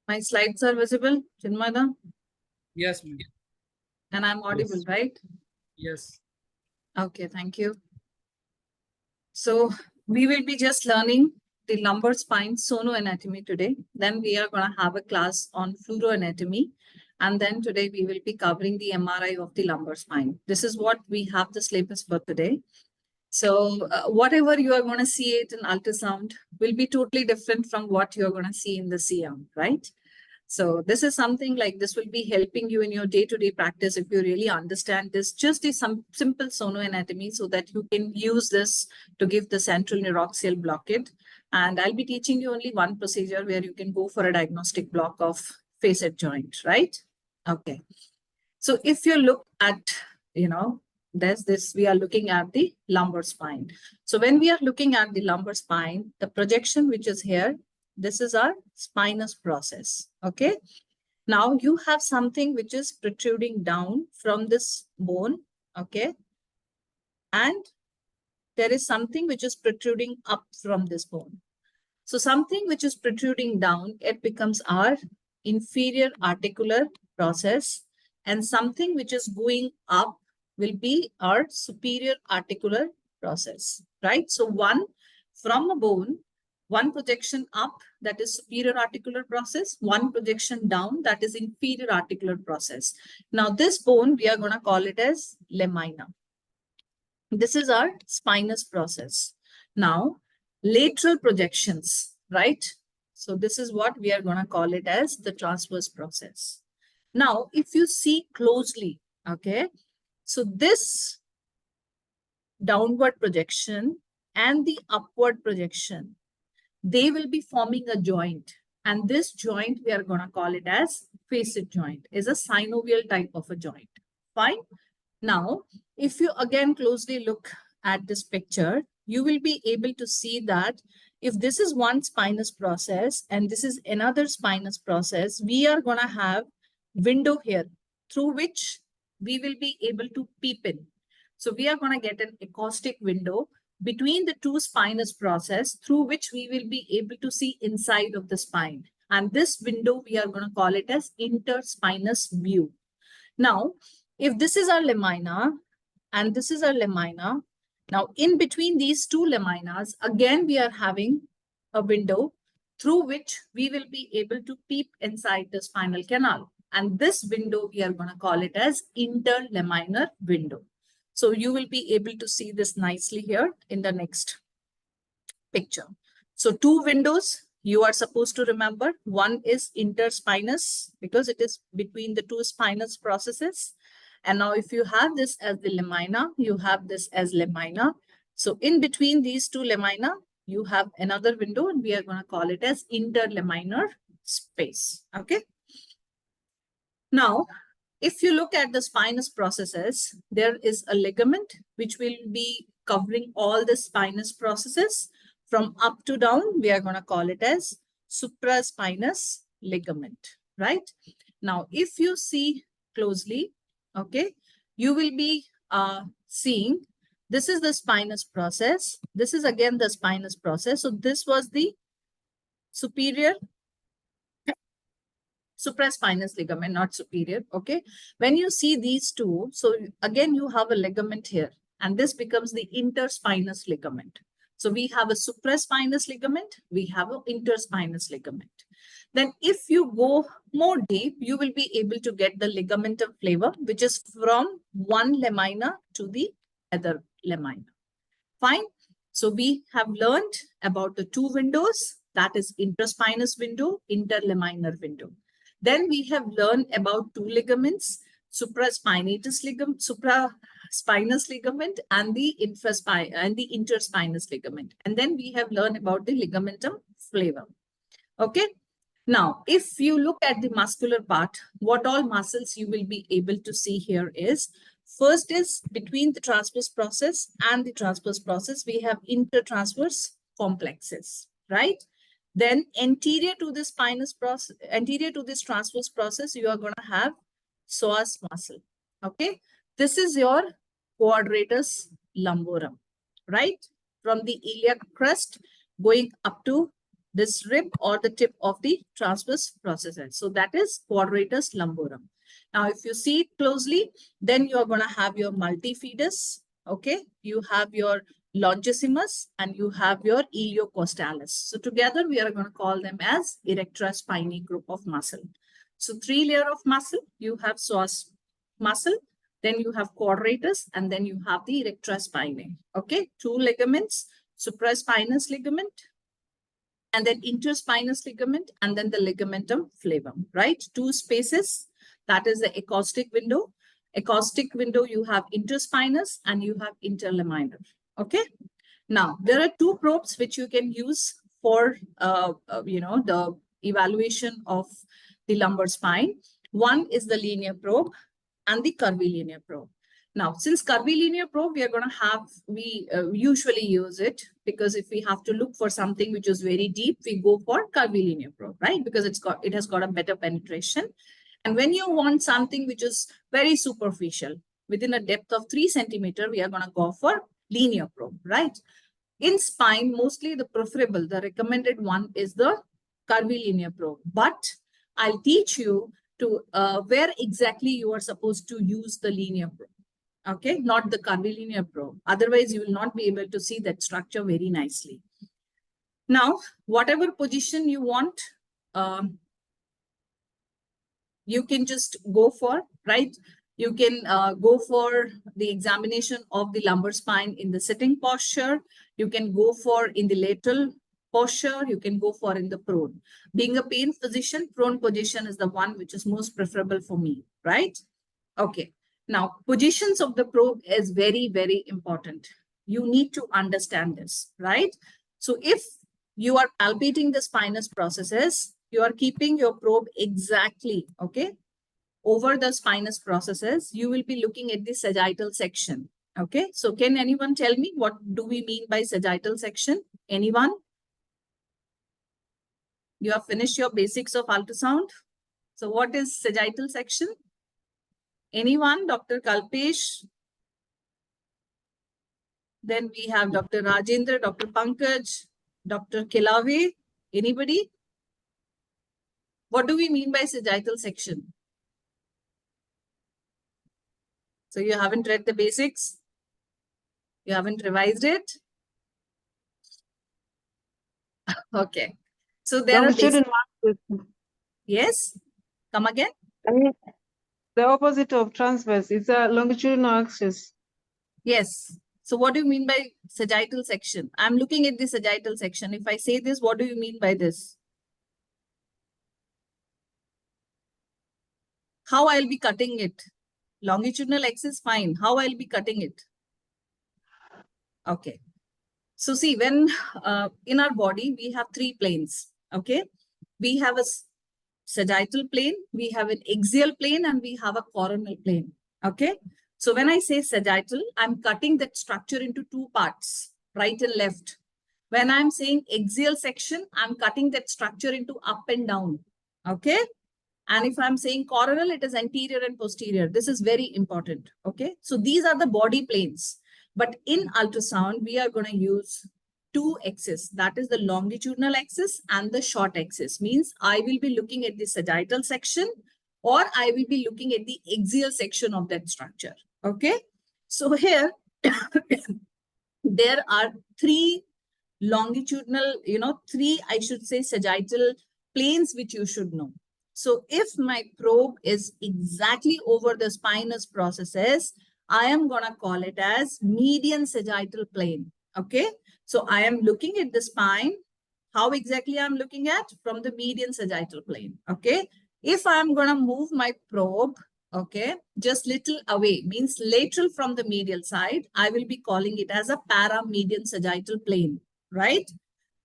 My slides are visible, Chinmada, Yes, ma'am. and I'm audible, Yes. right? Yes. Okay, thank you. So we will be just learning the lumbar spine sonoanatomy today. Then we are going to have a class on fluoroanatomy. And then today we will be covering the MRI of the lumbar spine. This is what we have the syllabus for today. So whatever you are going to see it in ultrasound will be totally different from what you're going to see in the CM, right? So this is something like this will be helping you in your day-to-day practice if you really understand this, just some simple sonoanatomy so that you can use this to give the central neuroaxial blockade. And I'll be teaching you only one procedure where you can go for a diagnostic block of facet joint, right? Okay. So if you look at, there's this, we are looking at the lumbar spine. So when we are looking at the lumbar spine, the projection which is here, this is our spinous process. Okay. Now you have something which is protruding down from this bone. Okay. And there is something which is protruding up from this bone. So something which is protruding down, it becomes our inferior articular process, and something which is going up will be our superior articular process, right? So one from a bone, one projection up, that is superior articular process, one projection down, that is inferior articular process. Now this bone, we are going to call it as lamina. This is our spinous process. Now, lateral projections, right? So this is what we are going to call it as the transverse process. Now, if you see closely, okay, so this downward projection and the upward projection, they will be forming a joint. And this joint, we are going to call it as facet joint, is a synovial type of a joint. Fine. Now, if you again closely look at this picture, you will be able to see that if this is one spinous process and this is another spinous process, we are going to have window here through which we will be able to peep in. So we are going to get an acoustic window between the two spinous process through which we will be able to see inside of the spine. And this window, we are going to call it as interspinous view. Now, if this is our lamina and this is our lamina, now in between these two laminas, again, we are having a window through which we will be able to peep inside the spinal canal. And this window, we are going to call it as interlaminar window. So you will be able to see this nicely here in the next picture. So two windows you are supposed to remember. One is interspinous because it is between the two spinous processes. And now if you have this as the lamina, you have this as lamina. So in between these two lamina, you have another window and we are going to call it as interlaminar space. Okay. Now, if you look at the spinous processes, there is a ligament which will be covering all the spinous processes from up to down. We are going to call it as supraspinous ligament, right? Now, if you see closely, okay, you will be seeing this is the spinous process. This is again the spinous process. So this was the superior supraspinous ligament, not superior. Okay. When you see these two, so again, you have a ligament here, and this becomes the interspinous ligament. So we have a supraspinous ligament, we have an interspinous ligament. Then if you go more deep, you will be able to get the ligamentum flavor, which is from one lamina to the other lamina. Fine. So we have learned about the two windows, that is interspinous window, interlaminar window. Then we have learned about two ligaments, supraspinatus ligament, supraspinous ligament, and the interspinous ligament. And then we have learned about the ligamentum flavor. Okay. Now, if you look at the muscular part, what all muscles you will be able to see here is, first is between the transverse process and the transverse process, we have intertransverse complexes, right? Then anterior to this spinous process, anterior to this transverse process, you are going to have psoas muscle. Okay. This is your quadratus lumborum, right? From the iliac crest going up to this rib or the tip of the transverse processes. So that is quadratus lumborum. Now, if you see it closely, then you are going to have your multifidus. Okay, you have your longissimus and you have your iliocostalis. So together we are going to call them as erector spinae group of muscle. So 3 layer of muscle, you have psoas muscle, then you have quadratus, and then you have the erector spinae. Okay, 2 ligaments, supraspinous ligament, and then interspinous ligament, and then the ligamentum flavum, right? 2 spaces, that is the acoustic window. Acoustic window, you have interspinous and you have interlaminar. Okay. Now, there are 2 probes which you can use for, the evaluation of the lumbar spine. One is the linear probe and the curvilinear probe. Now, since curvilinear probe, we usually use it because if we have to look for something which is very deep, we go for curvilinear probe, right? Because it has got a better penetration. And when you want something which is very superficial, within a depth of 3 centimeter, we are going to go for linear probe, right? In spine, mostly the preferable, the recommended one is the curvilinear probe. But I'll teach you to where exactly you are supposed to use the linear probe. Okay, not the curvilinear probe. Otherwise, you will not be able to see that structure very nicely. Now, whatever position you want, you can just go for, right? You can go for the examination of the lumbar spine in the sitting posture. You can go for in the lateral posture. You can go for in the prone. Being a pain physician, prone position is the one which is most preferable for me, right? Okay. Now, positions of the probe is very, very important. You need to understand this, right? So if you are palpating the spinous processes, you are keeping your probe exactly, okay, over the spinous processes, you will be looking at the sagittal section. Okay, so can anyone tell me what do we mean by sagittal section? Anyone? You have finished your basics of ultrasound. So what is sagittal section? Anyone? Dr. Kalpesh? Then we have Dr. Rajendra, Dr. Pankaj, Dr. Kilave. Anybody? What do we mean by sagittal section? So you haven't read the basics? You haven't revised it? Okay. So there are basic. Yes. Come again. I mean, the opposite of transverse is a longitudinal axis. Yes. So what do you mean by sagittal section? I'm looking at the sagittal section. If I say this, what do you mean by this? How I'll be cutting it? Longitudinal axis, fine. How I'll be cutting it? Okay. So see, when in our body, we have 3 planes. Okay. We have a sagittal plane, we have an axial plane, and we have a coronal plane. Okay. So when I say sagittal, I'm cutting that structure into 2 parts, right and left. When I'm saying axial section, I'm cutting that structure into up and down. Okay. And if I'm saying coronal, it is anterior and posterior. This is very important. Okay. So these are the body planes. But in ultrasound, we are going to use 2 axes. That is the longitudinal axis and the short axis. Means I will be looking at the sagittal section or I will be looking at the axial section of that structure. Okay. So here, there are 3 longitudinal, 3, I should say, sagittal planes which you should know. So if my probe is exactly over the spinous processes, I am going to call it as median sagittal plane. Okay. So I am looking at the spine. How exactly I'm looking at? From the median sagittal plane. Okay. If I'm going to move my probe, okay, just little away, means lateral from the medial side, I will be calling it as a paramedian sagittal plane, right?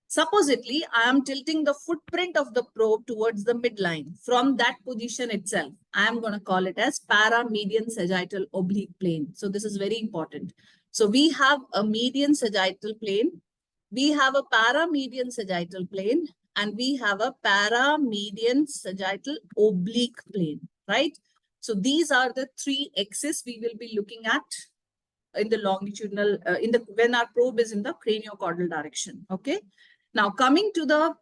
Supposedly, I am tilting the footprint of the probe towards the midline. From that position itself, I am going to call it as paramedian sagittal oblique plane. So this is very important. So we have a median sagittal plane, we have a paramedian sagittal plane, and we have a paramedian sagittal oblique plane, right? So these are the 3 axes we will be looking at in the longitudinal, when our probe is in the craniocaudal direction. Okay. Now coming to the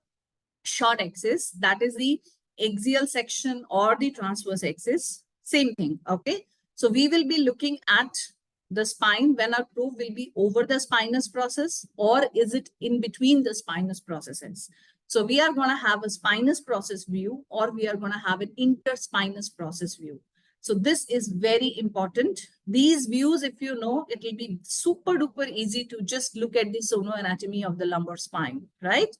short axis, that is the axial section or the transverse axis, same thing, okay? So we will be looking at the spine when our probe will be over the spinous process, or is it in between the spinous processes? So we are going to have a spinous process view, or we are going to have an interspinous process view. So this is very important. These views, if you know, it will be super duper easy to just look at the sonoanatomy of the lumbar spine, right?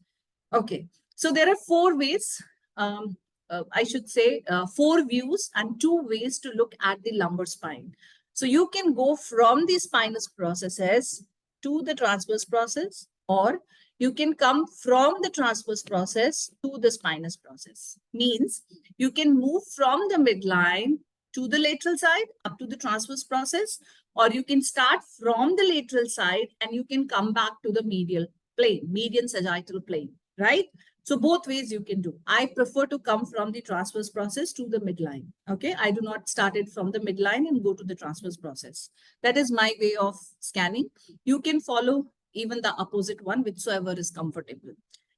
Okay, so there are four ways, I should say 4 views and 2 ways to look at the lumbar spine. So you can go from the spinous processes to the transverse process, or you can come from the transverse process to the spinous process. Means you can move from the midline to the lateral side up to the transverse process, or you can start from the lateral side and you can come back to the medial plane, median sagittal plane, right? So both ways you can do. I prefer to come from the transverse process to the midline. Okay, I do not start it from the midline and go to the transverse process. That is my way of scanning. You can follow even the opposite one, whichever is comfortable.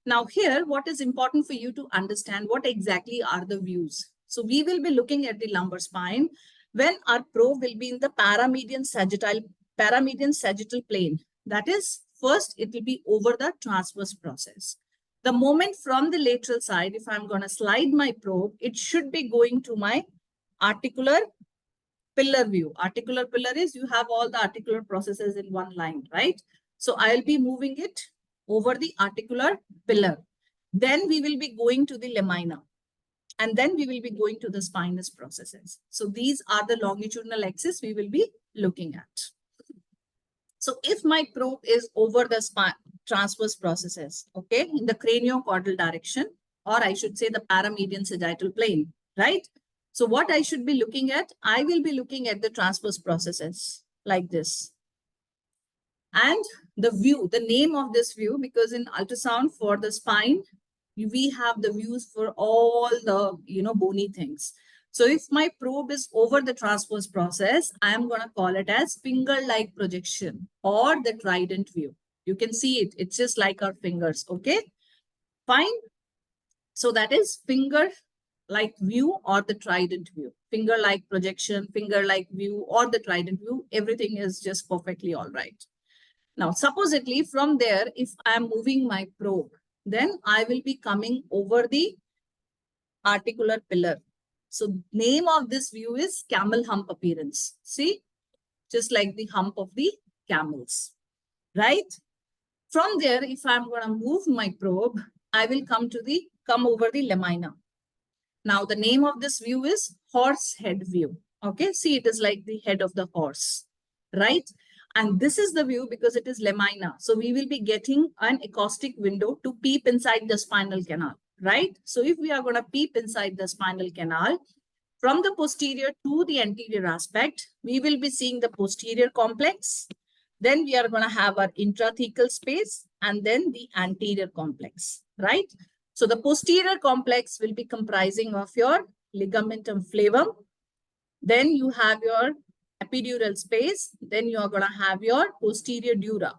Now here, what is important for you to understand, what exactly are the views? So we will be looking at the lumbar spine when our probe will be in the paramedian sagittal plane. That is, first it will be over the transverse process. The moment from the lateral side, if I'm going to slide my probe, it should be going to my articular pillar view. Articular pillar is you have all the articular processes in one line, right? So I'll be moving it over the articular pillar. Then we will be going to the lamina. And then we will be going to the spinous processes. So these are the longitudinal axis we will be looking at. So if my probe is over the transverse processes, okay, in the craniocaudal direction, or I should say the paramedian sagittal plane, right? So what I should be looking at, I will be looking at the transverse processes like this. And the view, the name of this view, because in ultrasound for the spine, we have the views for all the, bony things. So if my probe is over the transverse process, I am going to call it as finger-like projection or the trident view. You can see it. It's just like our fingers. Okay, fine. So that is finger-like view or the trident view. Finger-like projection, finger-like view or the trident view. Everything is just perfectly all right. Now, supposedly from there, if I am moving my probe, then I will be coming over the articular pillar. So name of this view is camel hump appearance. See, just like the hump of the camels, right? From there, if I'm going to move my probe, I will come over the lamina. Now, the name of this view is horse head view. Okay, see, it is like the head of the horse, right? And this is the view because it is lamina. So we will be getting an acoustic window to peep inside the spinal canal, right? So if we are going to peep inside the spinal canal, from the posterior to the anterior aspect, we will be seeing the posterior complex. Then we are going to have our intrathecal space and then the anterior complex, right? So the posterior complex will be comprising of your ligamentum flavum. Then you have your epidural space. Then you are going to have your posterior dura.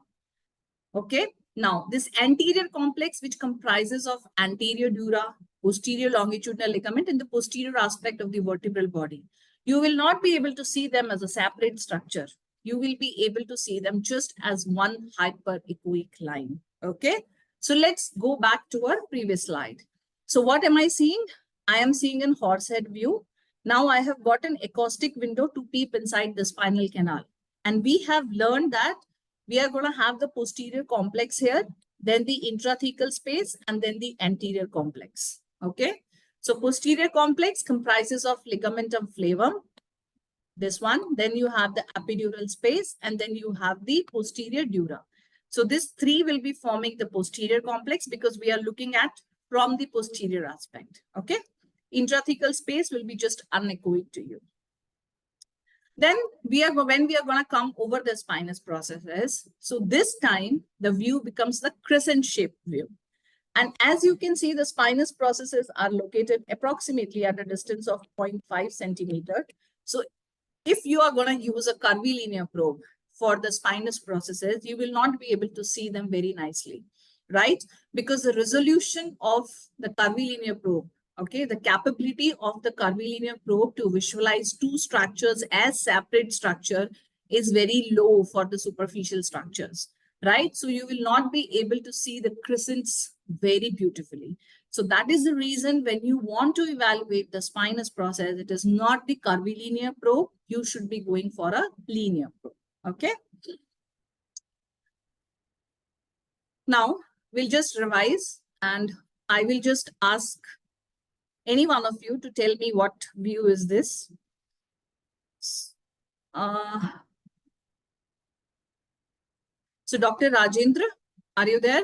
Okay. Now, this anterior complex, which comprises of anterior dura, posterior longitudinal ligament, and the posterior aspect of the vertebral body, you will not be able to see them as a separate structure. You will be able to see them just as one hyperechoic line. Okay. So let's go back to our previous slide. So what am I seeing? I am seeing an horsehead view. Now I have got an acoustic window to peep inside the spinal canal. And we have learned that we are going to have the posterior complex here, then the intrathecal space, and then the anterior complex. Okay. So posterior complex comprises of ligamentum flavum, this one, then you have the epidural space, and then you have the posterior dura. So this 3 will be forming the posterior complex because we are looking at from the posterior aspect. Okay. Intrathecal space will be just unechoic to you. Then when we are going to come over the spinous processes, so this time the view becomes the crescent shaped view. And as you can see, the spinous processes are located approximately at a distance of 0.5 centimeter. So if you are going to use a curvilinear probe for the spinous processes, you will not be able to see them very nicely, right? Because the resolution of the curvilinear probe, okay, the capability of the curvilinear probe to visualize two structures as separate structure is very low for the superficial structures, right? So you will not be able to see the crescents very beautifully. So that is the reason when you want to evaluate the spinous process, it is not the curvilinear probe. You should be going for a linear probe, okay? Now, we'll just revise and I will just ask any one of you to tell me what view is this. So Dr. Rajendra, are you there?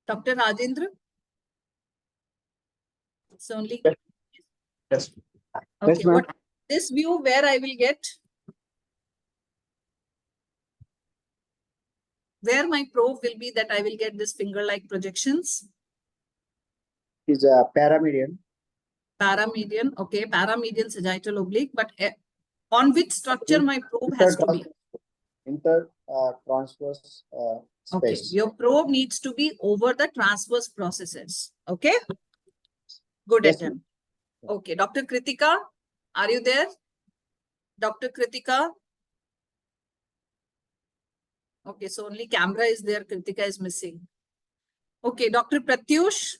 Dr. Rajendra? It's only. Yes. Okay, Yes, ma'am. what this view where I will get? Where my probe will be that I will get this finger-like projections? Is a paramedian. Paramedian, okay, paramedian sagittal oblique, but on which structure my probe has to be? Transverse Okay, space. your probe needs to be over the transverse processes. Okay, good Yes, attempt. Okay, Dr. Kritika, are you there? Dr. Kritika? Okay, so only camera is there, Kritika is missing. Okay, Dr. Pratyush?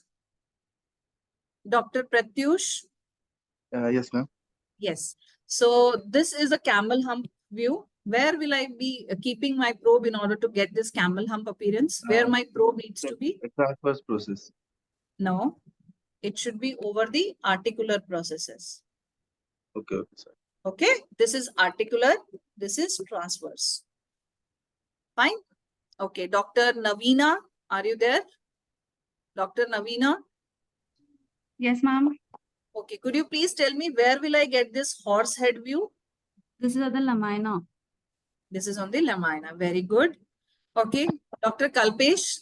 Dr. Pratyush? Yes, ma'am. Yes. So this is a camel hump view. Where will I be keeping my probe in order to get this camel hump appearance? Where my probe needs to be? Transverse process. No, it should be over the articular processes. Okay, sir. Okay, this is articular, this is transverse. Fine. Okay, Dr. Navina, are you there? Dr. Navina? Yes, ma'am. Okay, could you please tell me where will I get this horse head view? This is the lamina. This is on the lamina. Very good. Okay, Dr. Kalpesh,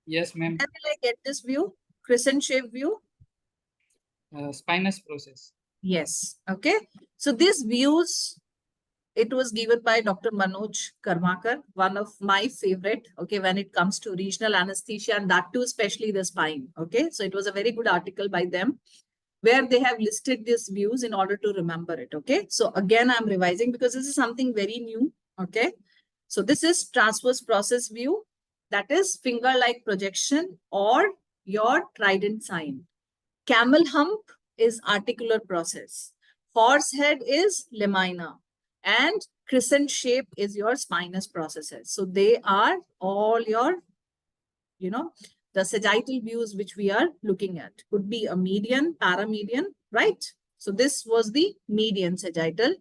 Yes, ma'am. where will I get this view? Crescent shape view? Spinous process. Yes. Okay. So these views, it was given by Dr. Manoj Karmakar, one of my favorite, okay, when it comes to regional anesthesia, and that too, especially the spine. Okay. So it was a very good article by them where they have listed these views in order to remember it. Okay. So again, I'm revising because this is something very new. Okay. So this is transverse process view. That is finger-like projection or your trident sign. Camel hump is articular process. Horse head is lamina. And crescent shape is your spinous processes. So they are all your, the sagittal views which we are looking at. Could be a median, paramedian, right? So this was the median sagittal.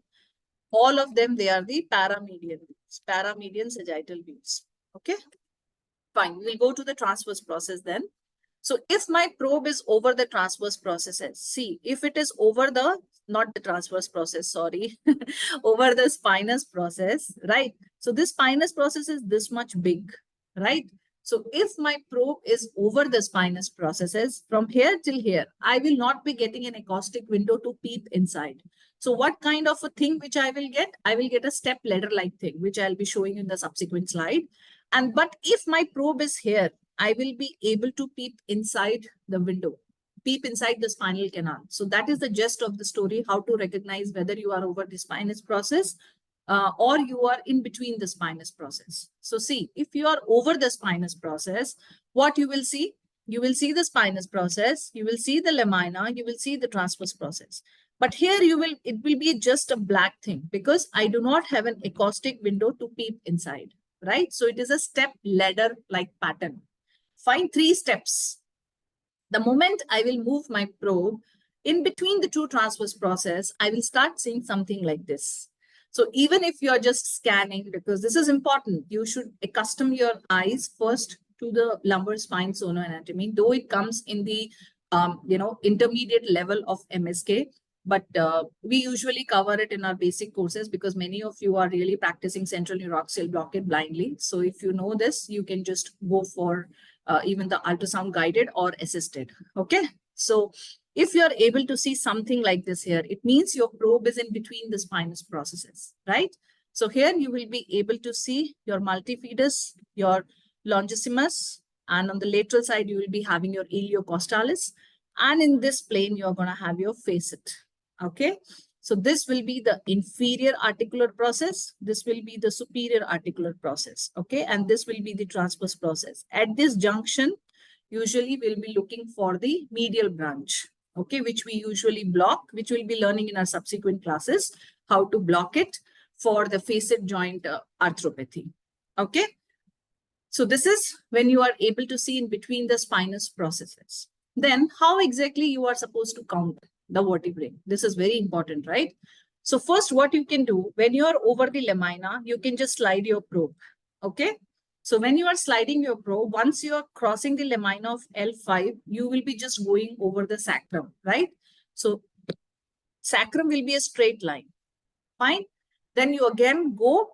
All of them, they are the paramedian views, paramedian sagittal views. Okay, fine. We'll go to the transverse process then. So if my probe is over the transverse processes, see, if it is over the, not the transverse process, sorry, over the spinous process, right? So this spinous process is this much big, right? So if my probe is over the spinous processes, from here till here, I will not be getting an acoustic window to peep inside. So what kind of a thing which I will get? I will get a step ladder-like thing, which I'll be showing in the subsequent slide. But if my probe is here, I will be able to peep inside the window, peep inside the spinal canal. So that is the gist of the story, how to recognize whether you are over the spinous process or you are in between the spinous process. So see, if you are over the spinous process, what you will see? You will see the spinous process, you will see the lamina, you will see the transverse process. But here it will be just a black thing because I do not have an acoustic window to peep inside, right? So it is a step ladder-like pattern. Find 3 steps. The moment I will move my probe in between the two transverse process, I will start seeing something like this. So even if you're just scanning, because this is important, you should accustom your eyes first to the lumbar spine sonoanatomy, though it comes in the intermediate level of MSK. But we usually cover it in our basic courses because many of you are really practicing central neuroaxial blockade blindly. So if you know this, you can just go for even the ultrasound guided or assisted. Okay. So if you're able to see something like this here, it means your probe is in between the spinous processes, right? So here you will be able to see your multifidus, your longissimus, and on the lateral side, you will be having your iliocostalis. And in this plane, you're going to have your facet. Okay. So this will be the inferior articular process. This will be the superior articular process. Okay. And this will be the transverse process. At this junction, usually we'll be looking for the medial branch. Okay. Which we usually block, which we'll be learning in our subsequent classes, how to block it for the facet joint arthropathy. Okay. So this is when you are able to see in between the spinous processes. Then how exactly you are supposed to count the vertebrae? This is very important, right? So first, what you can do when you are over the lamina, you can just slide your probe. Okay. So when you are sliding your probe, once you are crossing the lamina of L5, you will be just going over the sacrum, right? So sacrum will be a straight line. Fine. Then you again go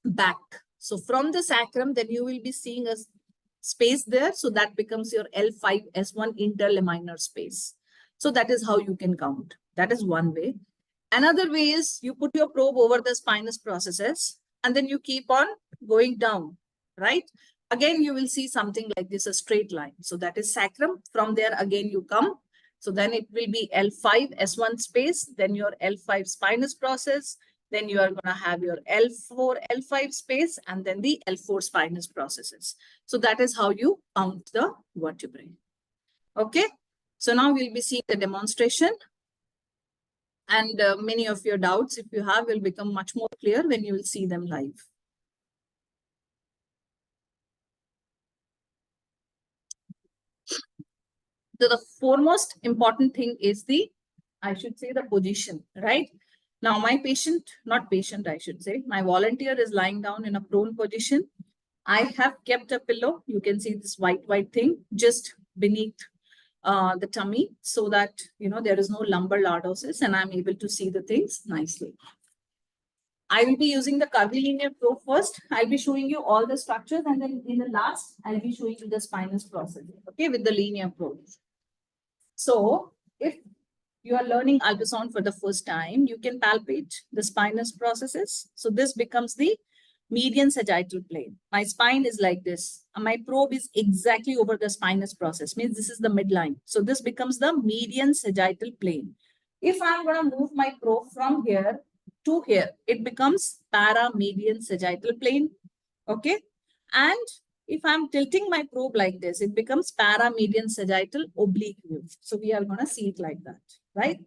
back. So from the sacrum, then you will be seeing a space there. So that becomes your L5S1 interlaminar space. So that is how you can count. That is one way. Another way is you put your probe over the spinous processes and then you keep on going down, right? Again, you will see something like this, a straight line. So that is sacrum. From there, again, you come. So then it will be L5S1 space, then your L5 spinous process, then you are going to have your L4, L5 space, and then the L4 spinous processes. So that is how you count the vertebrae. Okay. So now we'll be seeing the demonstration. And many of your doubts, if you have, will become much more clear when you will see them live. So the foremost important thing is the, I should say, the position, right? Now my patient, not patient, I should say, my volunteer is lying down in a prone position. I have kept a pillow. You can see this white thing just beneath the tummy so that, you know, there is no lumbar lordosis and I'm able to see the things nicely. I will be using the curvilinear probe first. I'll be showing you all the structures and then in the last, I'll be showing you the spinous process, okay, with the linear probe. So if you are learning ultrasound for the first time, you can palpate the spinous processes. So this becomes the median sagittal plane. My spine is like this. My probe is exactly over the spinous process, means this is the midline. So this becomes the median sagittal plane. If I'm going to move my probe from here to here, it becomes paramedian sagittal plane. Okay. And if I'm tilting my probe like this, it becomes paramedian sagittal oblique view. So we are going to see it like that, right?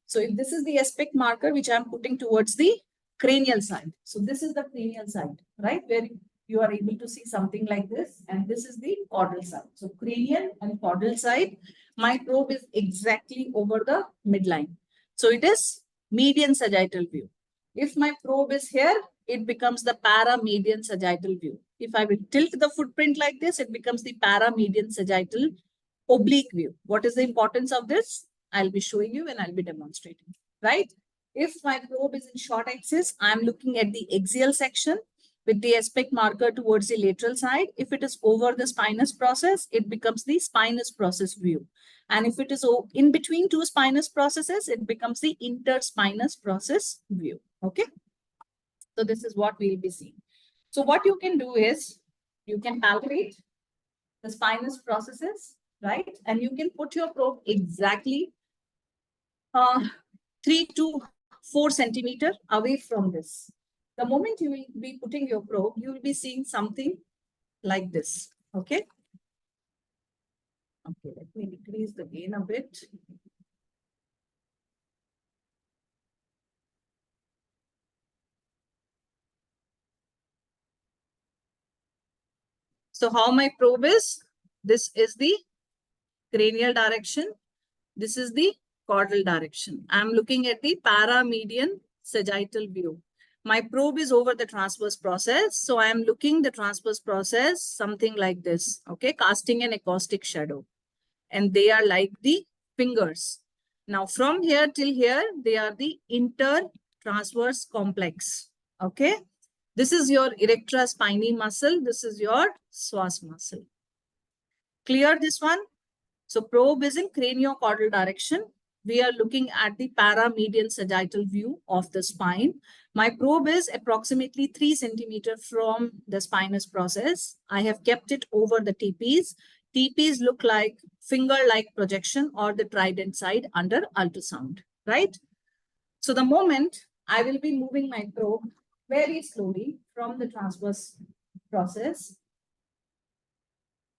So if this is the aspect marker, which I'm putting towards the cranial side. So this is the cranial side, right? Where you are able to see something like this. And this is the caudal side. So cranial and caudal side, my probe is exactly over the midline. So it is median sagittal view. If my probe is here, it becomes the paramedian sagittal view. If I will tilt the footprint like this, it becomes the paramedian sagittal oblique view. What is the importance of this? I'll be showing you and I'll be demonstrating, right? If my probe is in short axis, I'm looking at the axial section with the aspect marker towards the lateral side. If it is over the spinous process, it becomes the spinous process view. And if it is in between two spinous processes, it becomes the interspinous process view. Okay. So this is what we'll be seeing. So what you can do is you can palpate the spinous processes, right? And you can put your probe exactly 3 to 4 centimeters away from this. The moment you will be putting your probe, you will be seeing something like this. Okay. Okay, let me decrease the gain a bit. So how my probe is? This is the cranial direction. This is the caudal direction. I'm looking at the paramedian sagittal view. My probe is over the transverse process. So I am looking the transverse process, something like this. Okay, casting an acoustic shadow. And they are like the fingers. Now from here till here, they are the intertransverse complex. Okay. This is your erector spinae muscle. This is your psoas muscle. Clear this one? So probe is in craniocaudal direction. we are looking at the paramedian sagittal view of the spine. My probe is approximately 3 centimeters from the spinous process. I have kept it over the TPs. TPs look like finger-like projection or the trident side under ultrasound, right? So the moment I will be moving my probe very slowly from the transverse process.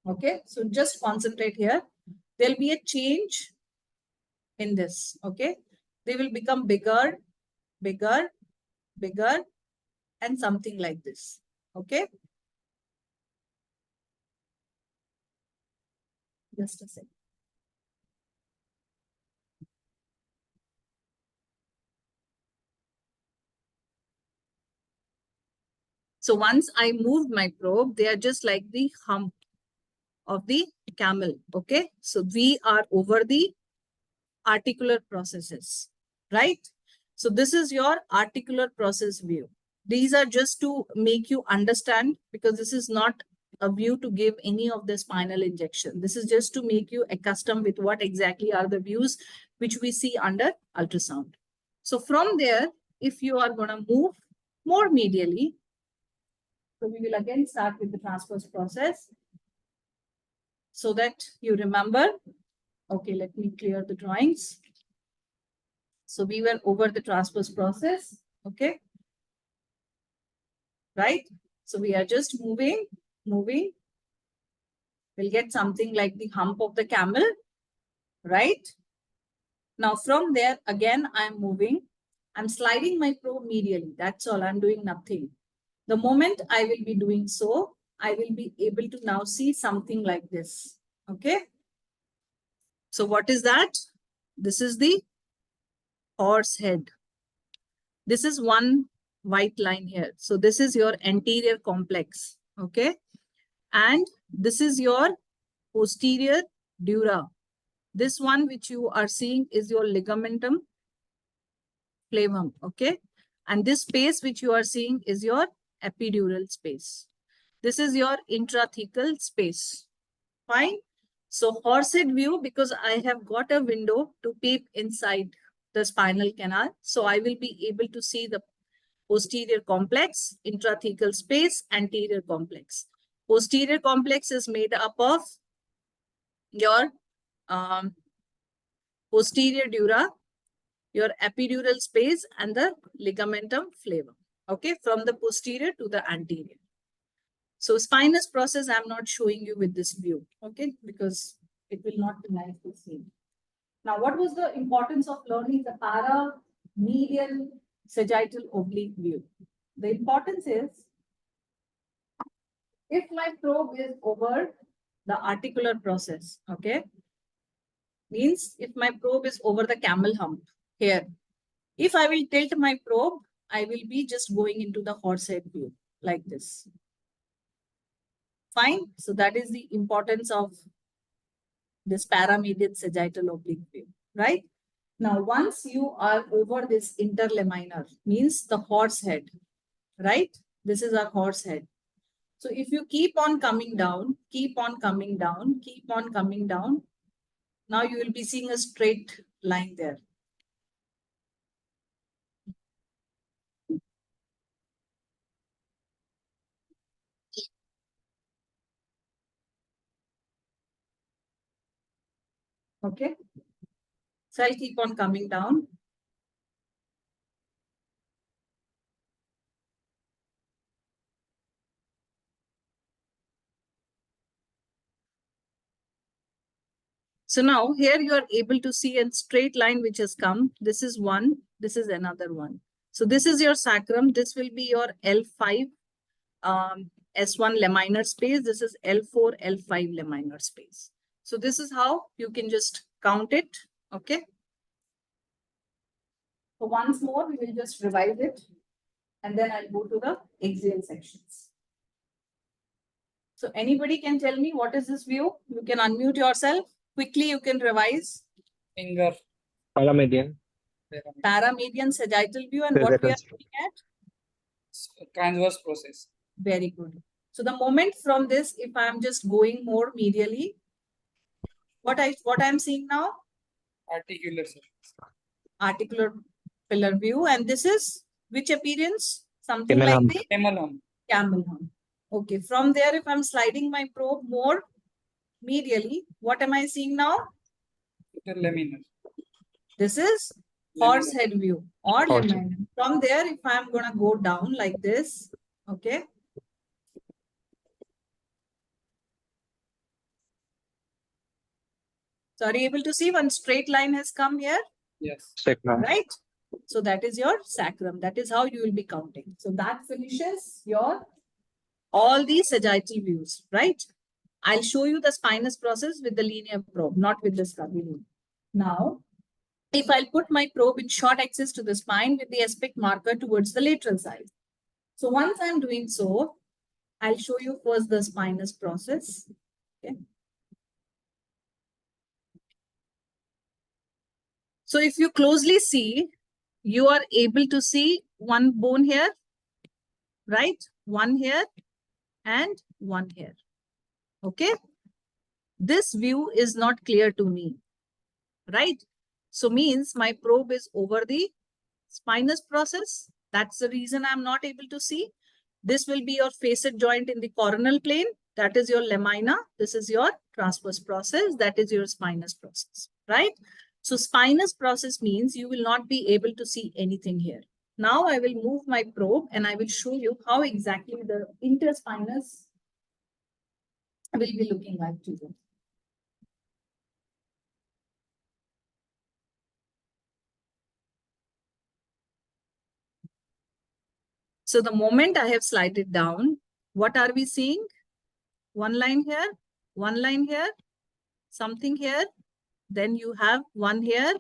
Okay, so just concentrate here. There'll be a change in this, okay? They will become bigger, bigger, bigger, and something like this, okay? Just a second. So once I moved my probe, they are just like the hump of the camel, okay? So we are over the articular processes, right? So this is your articular process view. These are just to make you understand, because this is not a view to give any of the spinal injection. This is just to make you accustomed with what exactly are the views which we see under ultrasound. So from there, if you are going to move more medially, so we will again start with the transverse process so that you remember. Okay, let me clear the drawings. So we were over the transverse process, okay? Right? So we are just moving. We'll get something like the hump of the camel, right? Now from there, again, I'm moving. I'm sliding my probe medially. That's all, I'm doing nothing. The moment I will be doing so, I will be able to now see something like this, okay? So what is that? This is the horse head. This is one white line here. So this is your anterior complex, okay? And this is your posterior dura. This one which you are seeing is your ligamentum flavum, okay? And this space which you are seeing is your epidural space. This is your intrathecal space, fine? So horsehead view, because I have got a window to peep inside the spinal canal. So I will be able to see the posterior complex, intrathecal space, anterior complex. Posterior complex is made up of your posterior dura, your epidural space, and the ligamentum flavum. Okay, from the posterior to the anterior. So spinous process, I'm not showing you with this view, okay, because it will not be nice to see. Now, what was the importance of learning the paramedial sagittal oblique view? The importance is, if my probe is over the articular process, okay, means if my probe is over the camel hump here, if I will tilt my probe, I will be just going into the horse head view like this. Fine. So that is the importance of this paramedian sagittal oblique view, right? Now, once you are over this interlaminar, means the horse head, right? This is our horse head. So if you keep on coming down, keep on coming down, keep on coming down, now you will be seeing a straight line there. Okay. So I'll keep on coming down. So now here you are able to see a straight line which has come. This is one, this is another one. So this is your sacrum. This will be your L5 S1 laminar space. This is L4 L5 laminar space. So this is how you can just count it. Okay. So once more, we will just revise it. And then I'll go to the axial sections. So anybody can tell me what is this view? You can unmute yourself. Quickly, you can revise. Finger. Paramedian. Paramedian sagittal view, and what we are looking at? Transverse process. Very good. So the moment from this, if I'm just going more medially, what I'm seeing now? Articular surface. Articular pillar view. And this is which appearance? Something Camel like hump. the Camel hump. camel hump. Okay, from there, if I'm sliding my probe more medially, what am I seeing now? Laminar. This is horse head view or lamina. From there, if I'm gonna go down like this, okay. So are you able to see one straight line has come here, Yes. Sacrum. right? So that is your sacrum. That is how you will be counting. So that finishes your all these sagittal views, right? I'll show you the spinous process with the linear probe, not with the stubby view. Now, if I'll put my probe in short axis to the spine with the aspect marker towards the lateral side. So once I'm doing so, I'll show you first the spinous process. Okay. So if you closely see, you are able to see one bone here, right? One here and one here. Okay. This view is not clear to me, right? So means my probe is over the spinous process. That's the reason I'm not able to see. This will be your facet joint in the coronal plane. That is your lamina. This is your transverse process. That is your spinous process, right? So spinous process means you will not be able to see anything here. Now I will move my probe and I will show you how exactly the interspinous will be looking like to you. So the moment I have slided down, what are we seeing? One line here, something here. Then you have one here,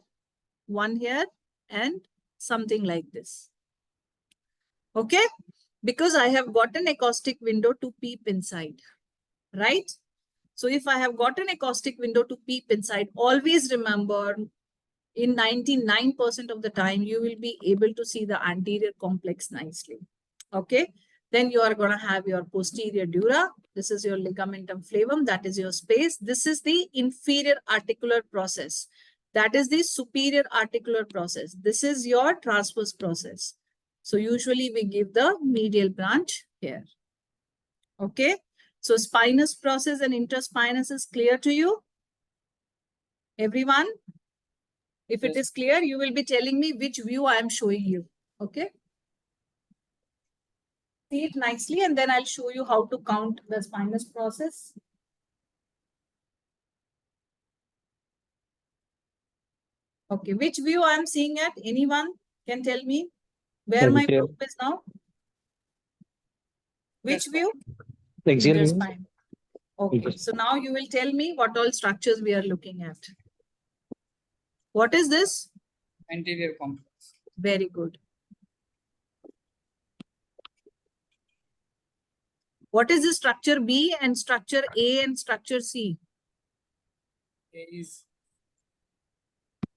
and something like this. Okay? Because I have got an acoustic window to peep inside, right? So if I have got an acoustic window to peep inside, always remember in 99% of the time, you will be able to see the anterior complex nicely. Okay? Then you are going to have your posterior dura. This is your ligamentum flavum. That is your space. This is the inferior articular process. That is the superior articular process. This is your transverse process. So usually we give the medial branch here. Okay. So spinous process and interspinous is clear to you? Everyone? If it Yes. is clear, you will be telling me which view I am showing you. Okay. See it nicely and then I'll show you how to count the spinous process. Okay, which view I am seeing at? Anyone can tell me where my Axial. probe is now? Which Yes. view? Axial view. Interspine. Okay, so now you will tell me what all structures we are looking at. What is this? Anterior complex. Very good. What is the structure B and structure A and structure C? A is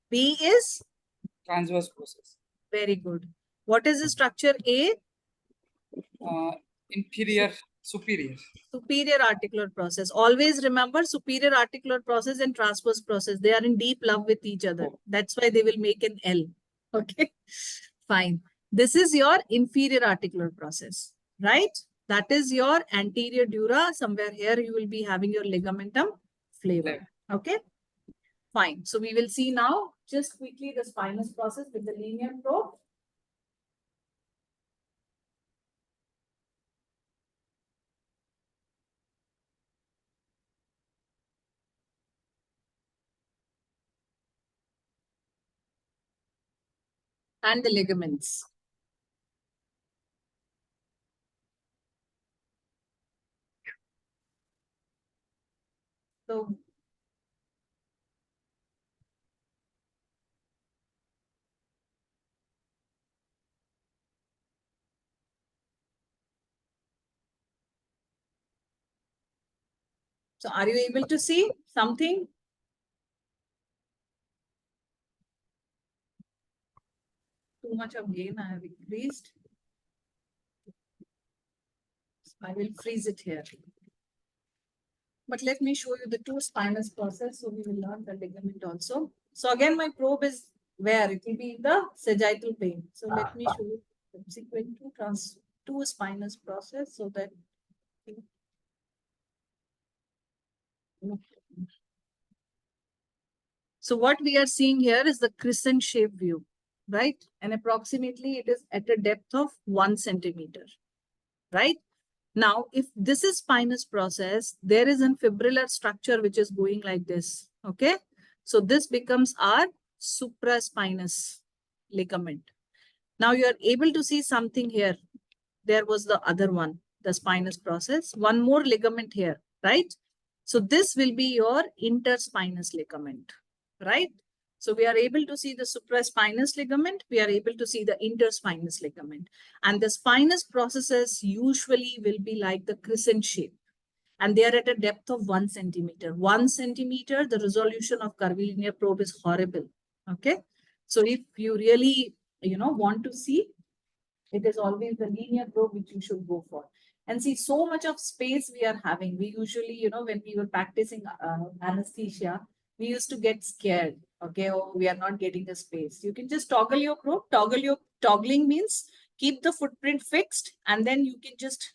B is transverse process. very good. What is the structure A? Inferior, superior. Superior articular process. Always remember superior articular process and transverse process. They are in deep love with each other. That's why they will make an L. Okay, fine. This is your inferior articular process, right? That is your anterior dura. Somewhere here you will be having your ligamentum flavum. Okay, fine. So we will see now just quickly the spinous process with the linear probe. And the ligaments. So are you able to see something? Too much of gain I have increased. I will freeze it here. But let me show you the two spinous process. So we will learn the ligament also. So again, my probe is where it will be the sagittal plane. So let me show you subsequent to spinous process so that. So what we are seeing here is the crescent shape view, right? And approximately it is at a depth of 1 centimeter, right? Now, if this is spinous process, there is a fibrillar structure which is going like this, okay? So this becomes our supraspinous ligament. Now you are able to see something here. There was the other one, the spinous process. One more ligament here, right? So this will be your interspinous ligament, right? So we are able to see the supraspinous ligament. We are able to see the interspinous ligament. And the spinous processes usually will be like the crescent shape. And they are at a depth of 1 centimeter. 1 centimeter, the resolution of curvilinear probe is horrible. Okay. So if you really, want to see, it is always the linear probe which you should go for. And see, so much of space we are having. We usually, when we were practicing anesthesia, we used to get scared. Okay, oh, we are not getting the space. You can just toggle your probe. Toggling means keep the footprint fixed, and then you can just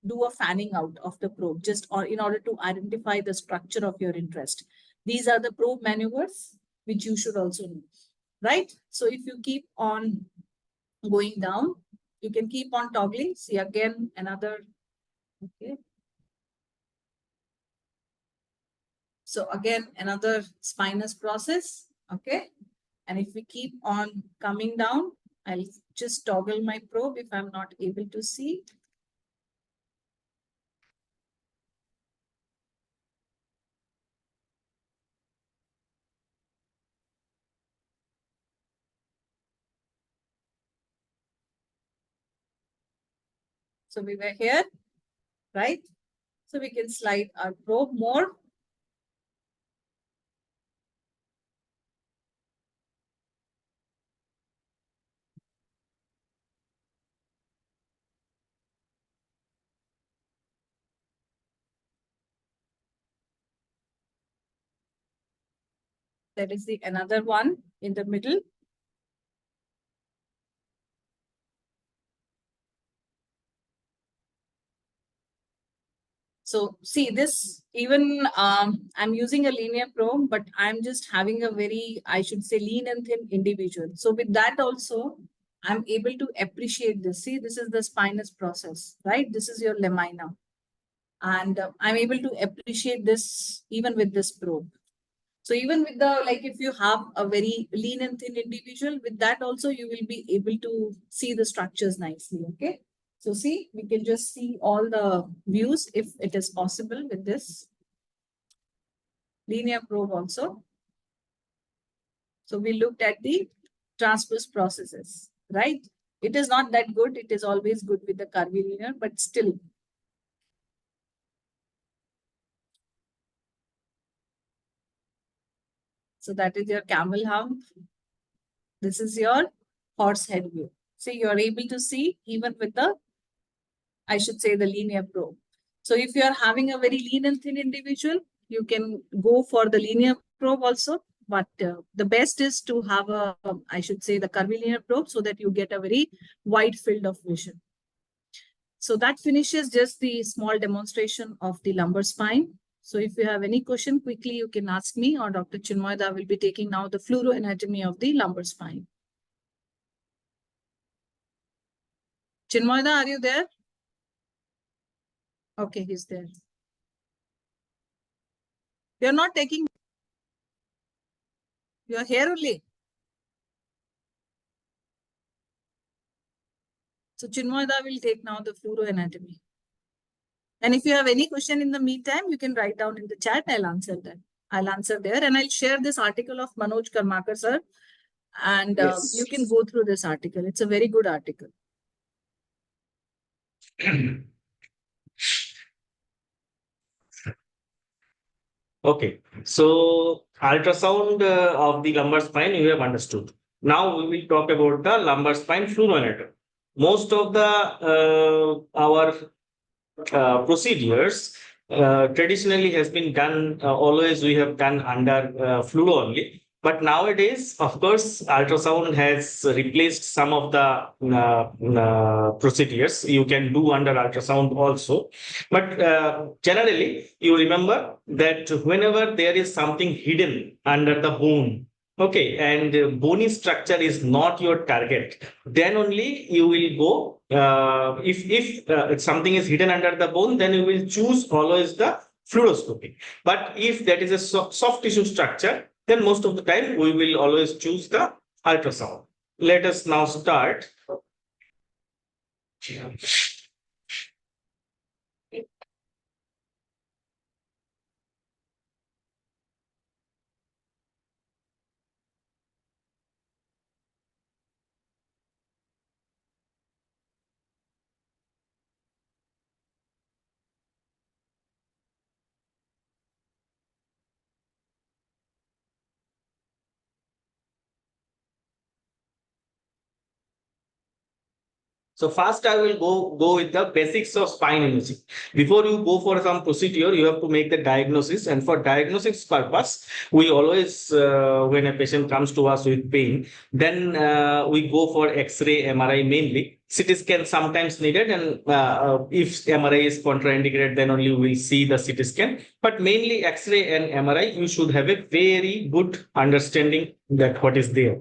do a fanning out of the probe, just or in order to identify the structure of your interest. These are the probe maneuvers which you should also know, right? So if you keep on going down, you can keep on toggling. See again another, okay. So again, another spinous process, okay. And if we keep on coming down, I'll just toggle my probe if I'm not able to see. So we were here, right? So we can slide our probe more. That is the another one in the middle. So see this, even I'm using a linear probe, but I'm just having a very, I should say, lean and thin individual. So with that also, I'm able to appreciate this. See, this is the spinous process, right? This is your lamina. And I'm able to appreciate this even with this probe. So even with the, like if you have a very lean and thin individual, with that also you will be able to see the structures nicely, okay? So see, we can just see all the views if it is possible with this linear probe also. So we looked at the transverse processes, right? It is not that good. It is always good with the curvilinear, but still. So that is your camel hump. This is your horse head view. So you are able to see even with the, I should say, the linear probe. So if you are having a very lean and thin individual, you can go for the linear probe also. But the best is to have a, I should say, the curvilinear probe so that you get a very wide field of vision. So that finishes just the small demonstration of the lumbar spine. So if you have any question, quickly you can ask me, or Dr. Chinmoyda will be taking now the fluoroanatomy of the lumbar spine. Chinmoyda, are you there? Okay, he's there. You're not taking. You're here only. So Chinmoyda will take now the fluoroanatomy. And if you have any question in the meantime, you can write down in the chat. I'll answer that. I'll answer there, and I'll share this article of Manoj Karmakar sir. And you can go through this article. It's a very good article. Okay, so ultrasound of the lumbar spine you have understood. Now we will talk about the lumbar spine fluoroanatomy. Most of the our procedures traditionally has been done, always we have done under fluoro only. But nowadays, of course, ultrasound has replaced some of the procedures you can do under ultrasound also. But generally, you remember that whenever there is something hidden under the bone, okay, and bony structure is not your target, then only you will go. If something is hidden under the bone, then you will choose always the fluoroscopy. But if that is a soft tissue structure, then most of the time we will always choose the ultrasound. Let us now start. So first I will go with the basics of spine imaging. Before you go for some procedure, you have to make the diagnosis. And for diagnosis purpose, we always, when a patient comes to us with pain, then we go for X-ray, MRI mainly. CT scan sometimes needed, and if MRI is contraindicated, then only we will see the CT scan. But mainly X-ray and MRI, you should have a very good understanding that what is there.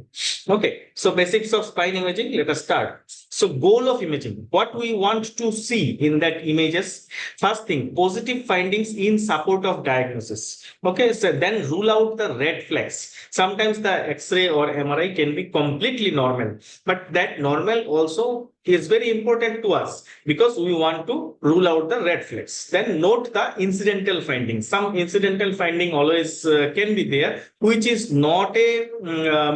Okay, so basics of spine imaging, let us start. So goal of imaging, what we want to see in that images, first thing, positive findings in support of diagnosis. Okay, so then rule out the red flags. Sometimes the X-ray or MRI can be completely normal, but that normal also is very important to us because we want to rule out the red flags. Then note the incidental findings. Some incidental finding always can be there, which is not a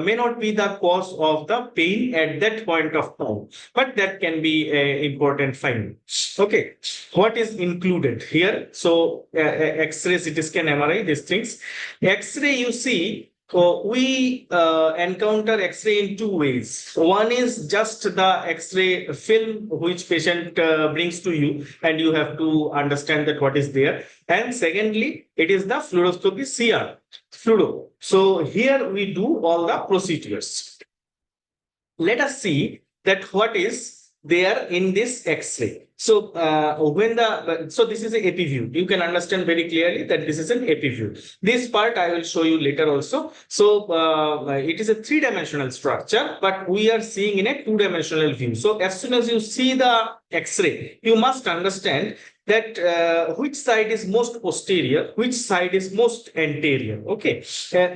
may not be the cause of the pain at that point of time, but that can be a important finding. Okay, what is included here? So X-ray, CT scan, MRI, these things. X-ray, you see. So we encounter X-ray in two ways. One is just the X-ray film which patient brings to you, and you have to understand that what is there. And secondly, it is the fluoroscopy CR, fluoro. So here we do all the procedures. Let us see that what is there in this X-ray. So so this is an AP view. You can understand very clearly that this is an AP view. This part I will show you later also. So it is a three-dimensional structure, but we are seeing in a two-dimensional view. So as soon as you see the X-ray, you must understand that which side is most posterior, which side is most anterior. Okay,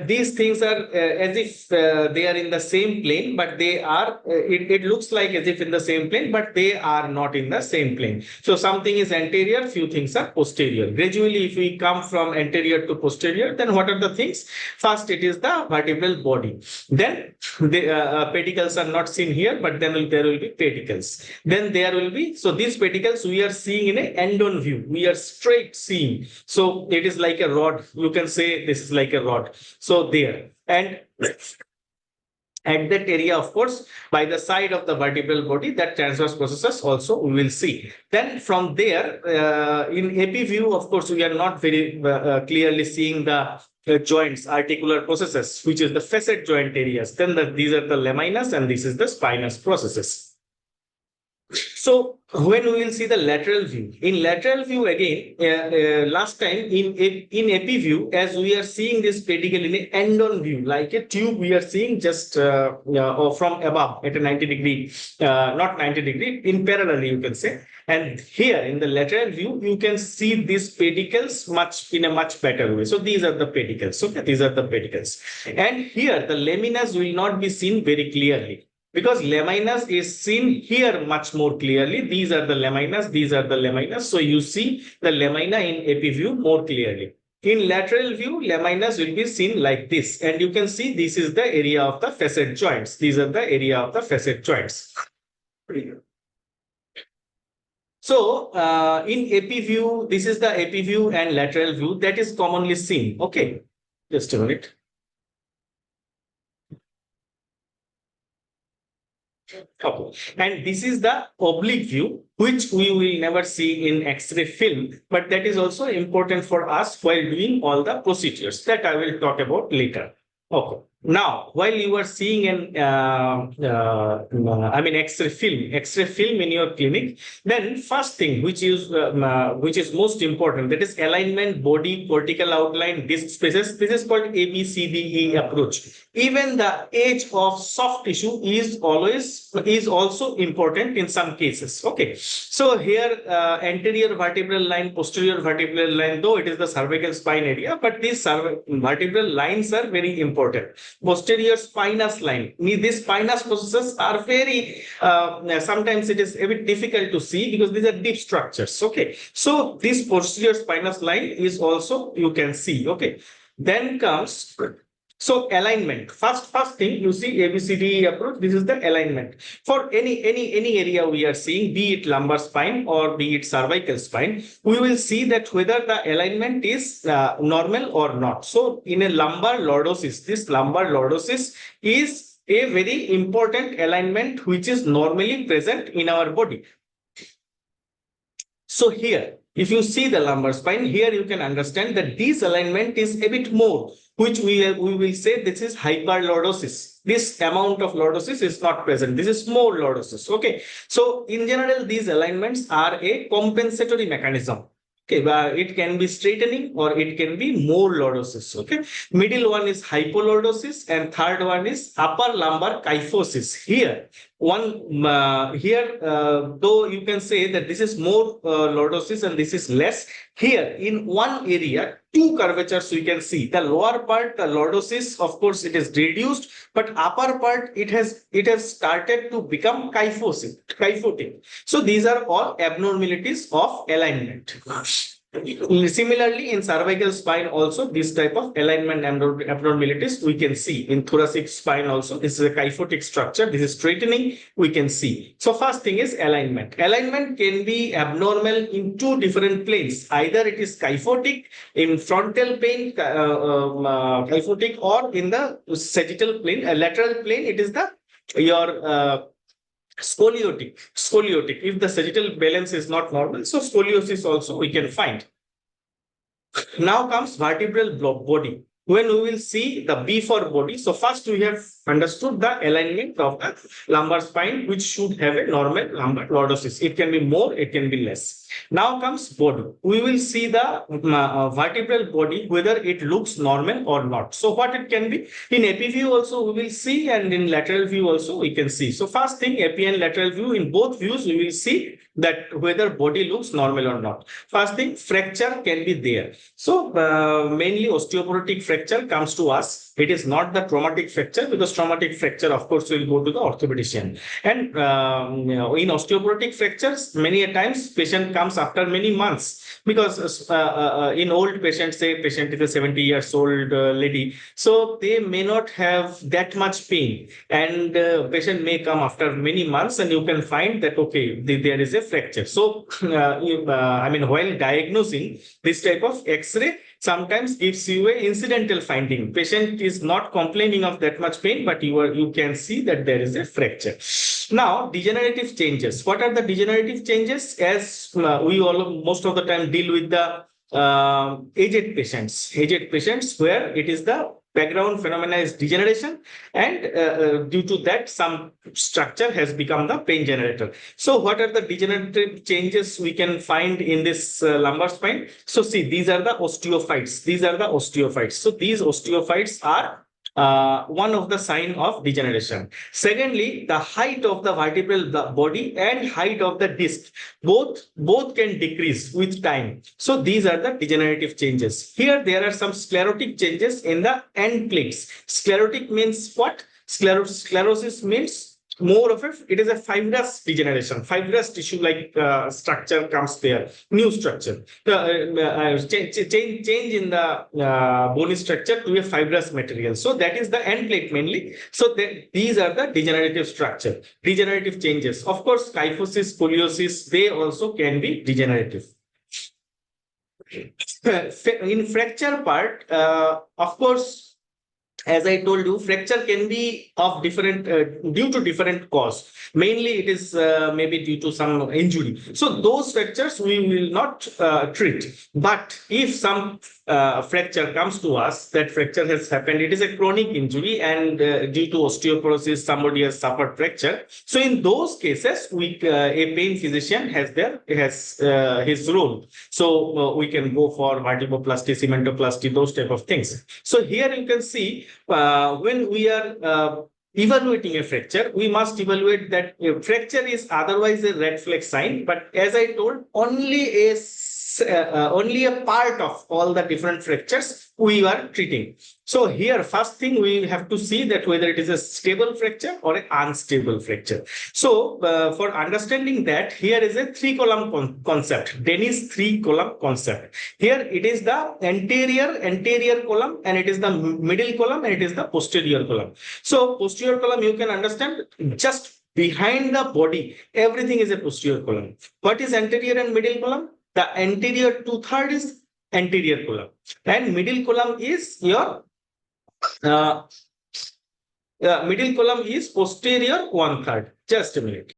these things are as if they are in the same plane, but they are. It looks like as if in the same plane, but they are not in the same plane. So something is anterior, few things are posterior. Gradually, if we come from anterior to posterior, then what are the things? First, it is the vertebral body. Then the pedicles are not seen here, but then there will be pedicles. Then there will be, so these pedicles we are seeing in a end-on view. We are straight seeing. So it is like a rod. You can say this is like a rod. So there. And at that area, of course, by the side of the vertebral body, that transverse processes also we will see. Then from there, in AP view, of course, we are not very clearly seeing the joints, articular processes, which is the facet joint areas. Then these are the laminas and this is the spinous processes. So when we will see the lateral view, in lateral view again, last time in AP view, as we are seeing this pedicle in an end-on view, like a tube, we are seeing just or from above at a 90 degree, not 90 degree, in parallel you can say. And here in the lateral view, you can see these pedicles in a much better way. So these are the pedicles. Okay, these are the pedicles. And here the laminas will not be seen very clearly, because laminas is seen here much more clearly. These are the laminas, these are the laminas. So you see the lamina in AP view more clearly. In lateral view, laminas will be seen like this. And you can see this is the area of the facet joints. These are the area of the facet joints. So in AP view, this is the AP view and lateral view that is commonly seen. Okay, just a minute. Okay. And this is the oblique view, which we will never see in X-ray film, but that is also important for us while doing all the procedures that I will talk about later. Okay. Now, while you are seeing an, X-ray film in your clinic, then first thing which is most important, that is alignment, body, cortical outline, disc spaces. This is called ABCDE approach. Even the age of soft tissue is also important in some cases. Okay, so here anterior vertebral line, posterior vertebral line, though it is the cervical spine area, but these vertebral lines are very important. Posterior spinous line. These spinous processes are very, sometimes it is a bit difficult to see because these are deep structures. Okay, so this posterior spinous line is also, you can see. Okay, then comes, so alignment. First thing you see ABCD approach. This is the alignment for any area we are seeing, be it lumbar spine or be it cervical spine. We will see that whether the alignment is normal or not. So in a lumbar lordosis, this lumbar lordosis is a very important alignment which is normally present in our body. So here, if you see the lumbar spine, here you can understand that this alignment is a bit more, which we will say this is hyperlordosis. This amount of lordosis is not present. This is more lordosis. Okay. So in general, these alignments are a compensatory mechanism. Okay, it can be straightening or it can be more lordosis. Okay, middle one is hypolordosis and third one is upper lumbar kyphosis. Here, though you can say that this is more lordosis and this is less. Here, in one area, two curvatures we can see. The lower part, the lordosis, of course, it is reduced, but upper part it has started to become kyphotic. So these are all abnormalities of alignment. Similarly, in cervical spine also, this type of alignment abnormalities we can see. In thoracic spine also, this is a kyphotic structure. This is straightening, we can see. So first thing is alignment. Alignment can be abnormal in two different planes. Either it is kyphotic in frontal plane, kyphotic, or in the sagittal plane, lateral plane, it is your scoliotic. If the sagittal balance is not normal, so scoliosis also we can find. Now comes vertebral body. When we will see the B for body, so first we have understood the alignment of the lumbar spine, which should have a normal lumbar lordosis. It can be more, it can be less. Now comes body. We will see the vertebral body, whether it looks normal or not. So what it can be, in epi view also we will see, and in lateral view also we can see. So first thing, epi and lateral view, in both views we will see that whether body looks normal or not. First thing, fracture can be there. So mainly osteoporotic fracture comes to us. It is not the traumatic fracture, because traumatic fracture, of course, will go to the orthopedician. And in osteoporotic fractures, many a times patient comes after many months, because in old patients, say patient is a 70 years old lady, so they may not have that much pain, and patient may come after many months, and you can find that okay, there is a fracture. So while diagnosing this type of X-ray, sometimes gives you a incidental finding. Patient is not complaining of that much pain, but you can see that there is a fracture. Now, degenerative changes. What are the degenerative changes? As we all most of the time deal with the aged patients where it is the background phenomena is degeneration, and due to that some structure has become the pain generator. So what are the degenerative changes we can find in this lumbar spine? So see, these are the osteophytes. So these osteophytes are one of the sign of degeneration. Secondly, the height of the vertebral body and height of the disc, both can decrease with time. So these are the degenerative changes. Here there are some sclerotic changes in the end plates. Sclerotic means what? Sclerosis means more of it is a fibrous degeneration. Fibrous tissue like structure comes there, new structure, change in the bony structure to a fibrous material. So that is the end plate mainly. So these are the degenerative changes. Of course, kyphosis, scoliosis, they also can be degenerative. In fracture part, of course, as I told you, fracture can be of different due to different cause. Mainly, it is maybe due to some injury. So those fractures we will not treat. But if some fracture comes to us, that fracture has happened, it is a chronic injury, and due to osteoporosis, somebody has suffered fracture. So in those cases, a pain physician has his role. So we can go for vertebroplasty, cementoplasty, those type of things. So here you can see when we are evaluating a fracture, we must evaluate that a fracture is otherwise a red flag sign, but as I told, only a part of all the different fractures we are treating. So here, first thing we have to see that whether it is a stable fracture or an unstable fracture. So for understanding that, here is a 3-column concept, Dennis 3-column concept. Here it is the anterior column, and it is the middle column, and it is the posterior column. So posterior column, you can understand, just behind the body, everything is a posterior column. What is anterior and middle column? The anterior 2/3 is anterior column, and middle column is your middle column is posterior 1/3. Just a minute.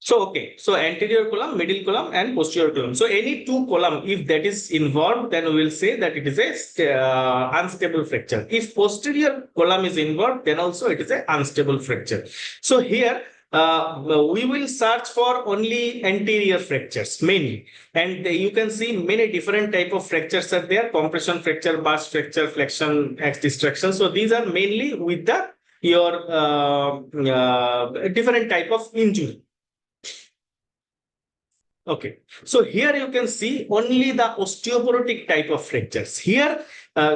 So, okay, so anterior column, middle column, and posterior column. So any two column, if that is involved, then we will say that it is a unstable fracture. If posterior column is involved, then also it is a unstable fracture. So here we will search for only anterior fractures mainly, and you can see many different type of fractures are there: compression fracture, burst fracture, flexion, X distraction. So these are mainly with the different type of injury. Okay, so here you can see only the osteoporotic type of fractures. Here,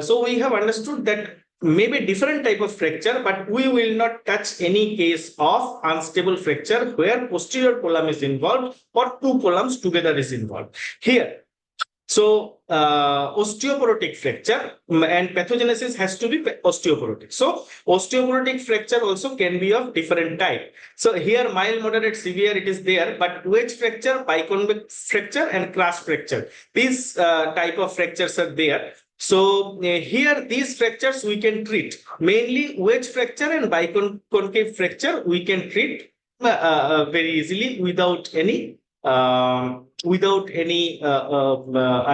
so we have understood that maybe different type of fracture, but we will not touch any case of unstable fracture where posterior column is involved or two columns together is involved. Here, so osteoporotic fracture and pathogenesis has to be osteoporotic. So osteoporotic fracture also can be of different type. So here mild, moderate, severe it is there, but wedge fracture, biconvex fracture, and crash fracture, these type of fractures are there. So here these fractures we can treat, mainly wedge fracture and biconcave fracture we can treat very easily without any I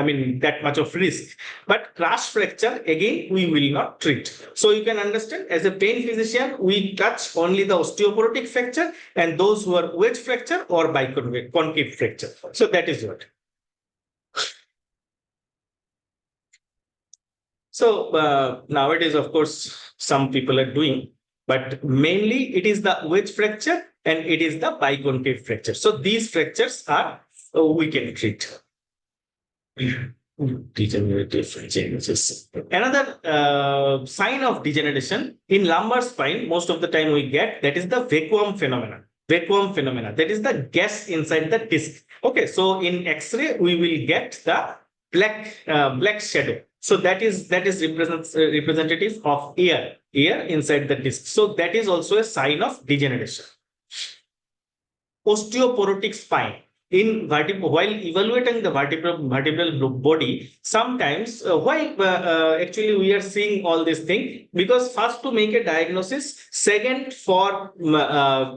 mean that much of risk. But crash fracture again we will not treat. So you can understand, as a pain physician, we touch only the osteoporotic fracture and those who are wedge fracture or biconcave fracture. So that is what. So nowadays, of course, some people are doing, but mainly it is the wedge fracture and it is the biconcave fracture. So these fractures are we can treat. Degenerative changes. Another sign of degeneration in lumbar spine, most of the time we get, that is the vacuum phenomena. Vacuum phenomena, that is the gas inside the disc. Okay, so in X-ray we will get the black shadow. So that is representative of air inside the disc. So that is also a sign of degeneration. Osteoporotic spine. While evaluating the vertebral body, sometimes why actually we are seeing all this thing, because first to make a diagnosis, second for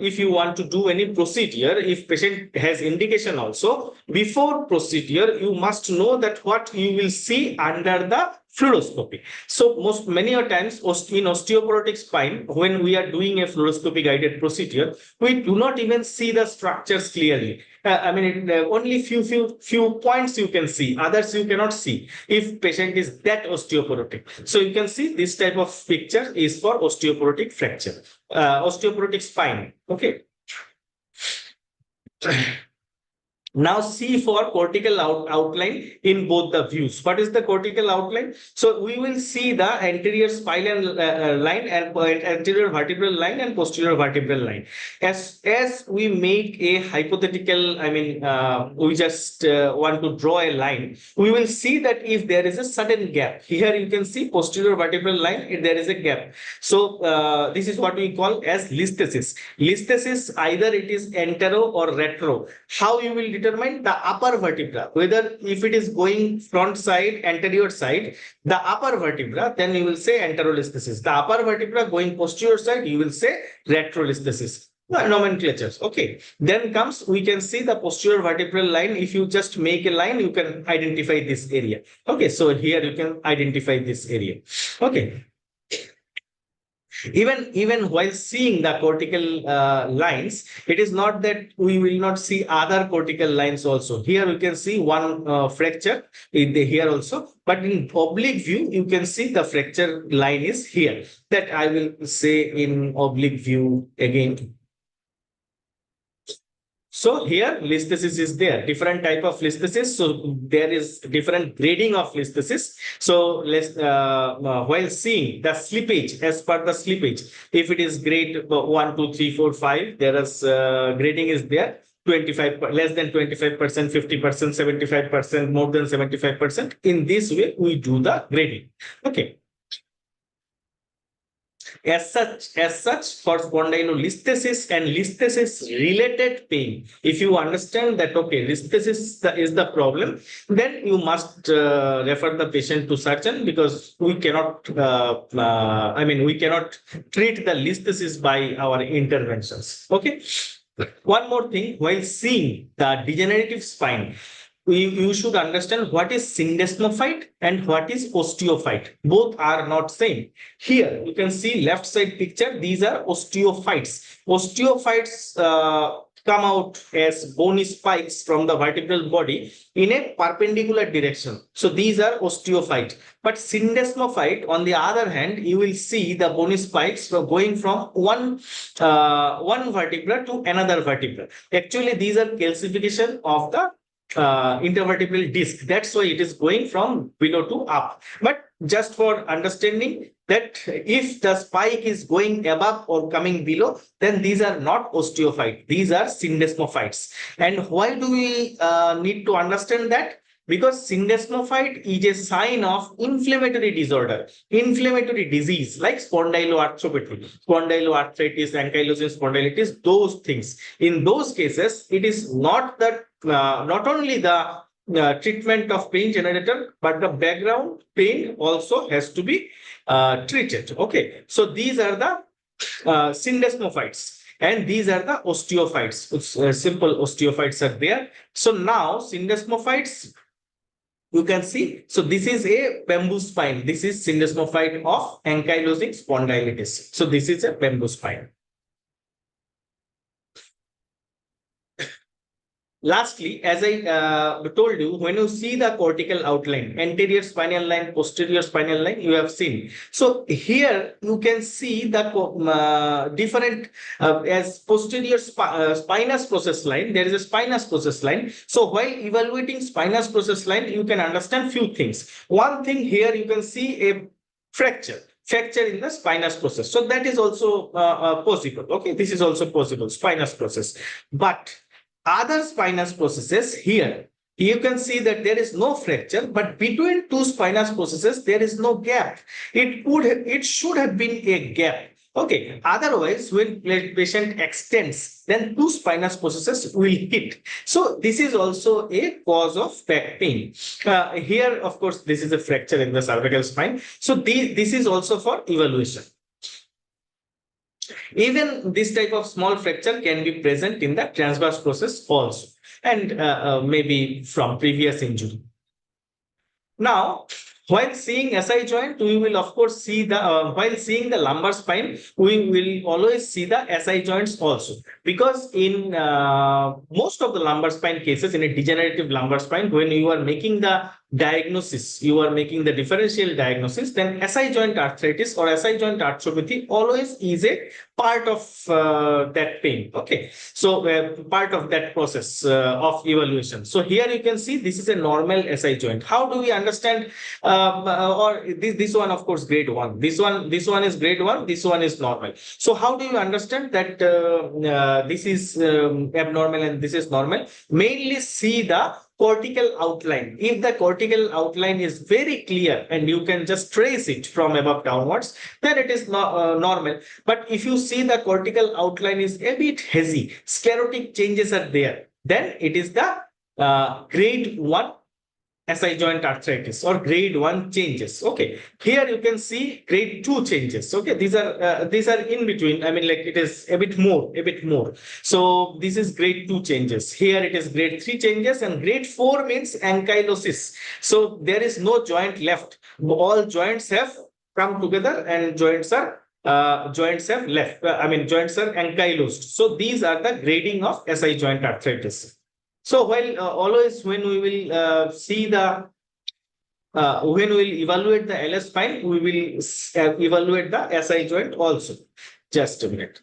if you want to do any procedure, if patient has indication also, before procedure you must know that what you will see under the fluoroscopy. So many times in osteoporotic spine, when we are doing a fluoroscopy guided procedure, we do not even see the structures clearly. I mean, only few points you can see, others you cannot see if patient is that osteoporotic. So you can see this type of picture is for osteoporotic fracture, osteoporotic spine. Okay. Now see for cortical outline in both the views. What is the cortical outline? So we will see the anterior spinal line and anterior vertebral line and posterior vertebral line. As we make a hypothetical, I mean, we just want to draw a line, we will see that if there is a sudden gap, here you can see posterior vertebral line, if there is a gap. So this is what we call as listhesis. Listhesis, either it is antero or retro. How you will determine the upper vertebra, whether if it is going front side, anterior side, the upper vertebra, then you will say anterolisthesis. The upper vertebra going posterior side, you will say retrolisthesis. Nomenclatures. Okay. Then comes, we can see the posterior vertebral line. If you just make a line, you can identify this area. Okay. So here you can identify this area. Okay. Even while seeing the cortical lines, it is not that we will not see other cortical lines also. Here you can see one fracture here also, but in oblique view, you can see the fracture line is here. That I will say in oblique view again. So here listhesis is there, different type of listhesis. So there is different grading of listhesis. So let's while seeing the slippage, as per the slippage, if it is grade 1, 2, 3, 4, 5, there is grading is there. 25, less than 25%, 50%, 75%, more than 75%. In this way, we do the grading. Okay. As such, for spondylolisthesis and listhesis related pain, if you understand that, okay, listhesis is the problem, then you must refer the patient to surgeon, because we cannot, we cannot treat the listhesis by our interventions. Okay. One more thing, while seeing the degenerative spine, you should understand what is syndesmophyte and what is osteophyte. Both are not same. Here you can see left side picture. These are osteophytes. Osteophytes come out as bony spikes from the vertebral body in a perpendicular direction. So these are osteophyte. But syndesmophyte, on the other hand, you will see the bony spikes going from one vertebra to another vertebra. Actually, these are calcification of the intervertebral disc. That's why it is going from below to up. But just for understanding that if the spike is going above or coming below, then these are not osteophyte. These are syndesmophytes. And why do we need to understand that? Because syndesmophyte is a sign of inflammatory disorder, inflammatory disease like spondyloarthropathy, spondyloarthritis, ankylosing spondylitis, those things. In those cases, it is not that not only the treatment of pain generator, but the background pain also has to be treated. Okay, so these are the syndesmophytes. And these are the osteophytes. Simple osteophytes are there. So now syndesmophytes, you can see. So this is a bamboo spine. This is syndesmophyte of ankylosing spondylitis. So this is a bamboo spine. Lastly, as I told you, when you see the cortical outline, anterior spinal line, posterior spinal line, you have seen. So here you can see the different, as posterior spinous process line, there is a spinous process line. So while evaluating spinous process line, you can understand few things. One thing here, you can see a fracture in the spinous process. So that is also possible. Okay, this is also possible, spinous process. But other spinous processes, here you can see that there is no fracture, but between two spinous processes there is no gap. It should have been a gap. Okay, otherwise when patient extends, then two spinous processes will hit. So this is also a cause of back pain. Here, of course, this is a fracture in the cervical spine. So this is also for evaluation. Even this type of small fracture can be present in the transverse process also, and maybe from previous injury. Now, while seeing SI joint, we will of course see the, while seeing the lumbar spine, we will always see the SI joints also. Because in most of the lumbar spine cases, in a degenerative lumbar spine, when you are making the diagnosis, you are making the differential diagnosis, then SI joint arthritis or SI joint arthropathy always is a part of that pain. Okay, so part of that process of evaluation. So here you can see this is a normal SI joint. How do we understand? Or this one, of course, grade 1. This one is grade 1. This one is normal. So how do you understand that this is abnormal and this is normal? Mainly see the cortical outline. If the cortical outline is very clear and you can just trace it from above downwards, then it is normal. But if you see the cortical outline is a bit hazy, sclerotic changes are there, then it is the grade 1 SI joint arthritis or grade 1 changes. Okay, here you can see grade 2 changes. Okay, these are in between. I mean, like it is a bit more. So this is grade 2 changes. Here it is grade 3 changes, and grade 4 means ankylosis. So there is no joint left. All joints have come together and joints have left. Joints are ankylosed. So these are the grading of SI joint arthritis. So while always when we will see the when we will evaluate the LS spine, we will evaluate the SI joint also. Just a minute.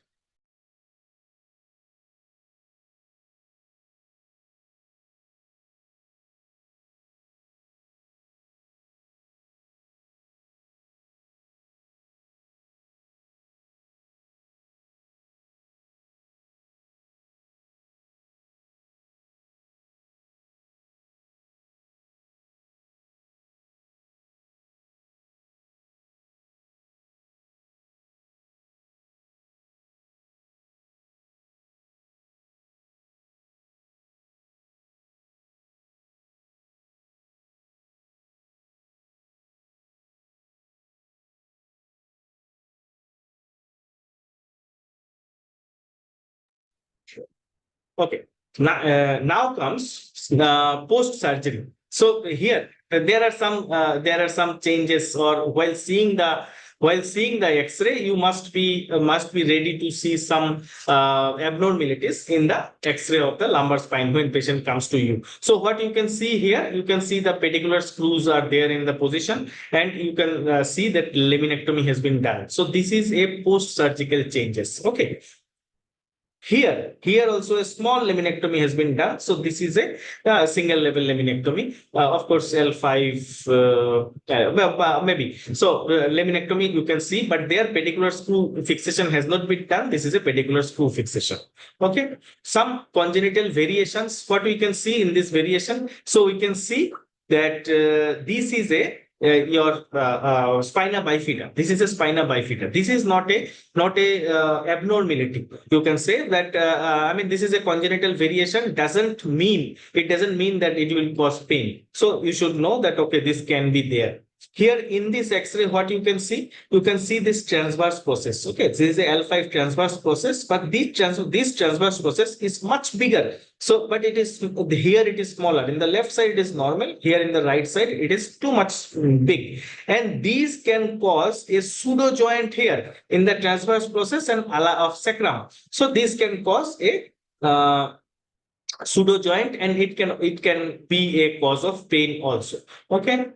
Okay. Now comes post surgery. So here there are some changes, or while seeing the X-ray, you must be ready to see some abnormalities in the X-ray of the lumbar spine when patient comes to you. So what you can see here, you can see the pedicular screws are there in the position, and you can see that laminectomy has been done. So this is a post surgical changes. Okay. Here also a small laminectomy has been done. So this is a single level laminectomy. Of course, L5, maybe. So laminectomy you can see, but their pedicular screw fixation has not been done. This is a pedicular screw fixation. Okay. Some congenital variations. What we can see in this variation. So we can see that this is your spina bifida. This is a spina bifida. This is not a abnormality. You can say that this is a congenital variation. Doesn't mean that it will cause pain. So you should know that okay, this can be there. Here in this X-ray, what you can see this transverse process. Okay, this is a L5 transverse process, but this transverse process is much bigger. So, but it is here it is smaller. In the left side it is normal. Here in the right side it is too much big, and these can cause a pseudo joint here in the transverse process and ala of sacrum. So this can cause a pseudo joint, and it can be a cause of pain also. Okay.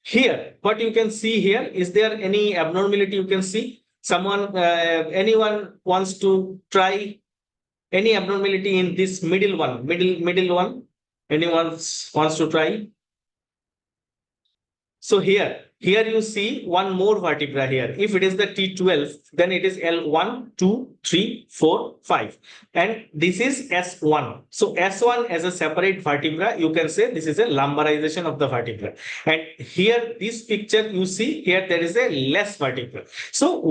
Here, what you can see here, is there any abnormality you can see? Anyone wants to try any abnormality in this middle one? Anyone wants to try? So here you see one more vertebra here. If it is the T12, then it is L1, 2, 3, 4, 5. And this is S1. So S1 as a separate vertebra, you can say this is a lumbarization of the vertebra. And here, this picture you see here, there is a less vertebra. So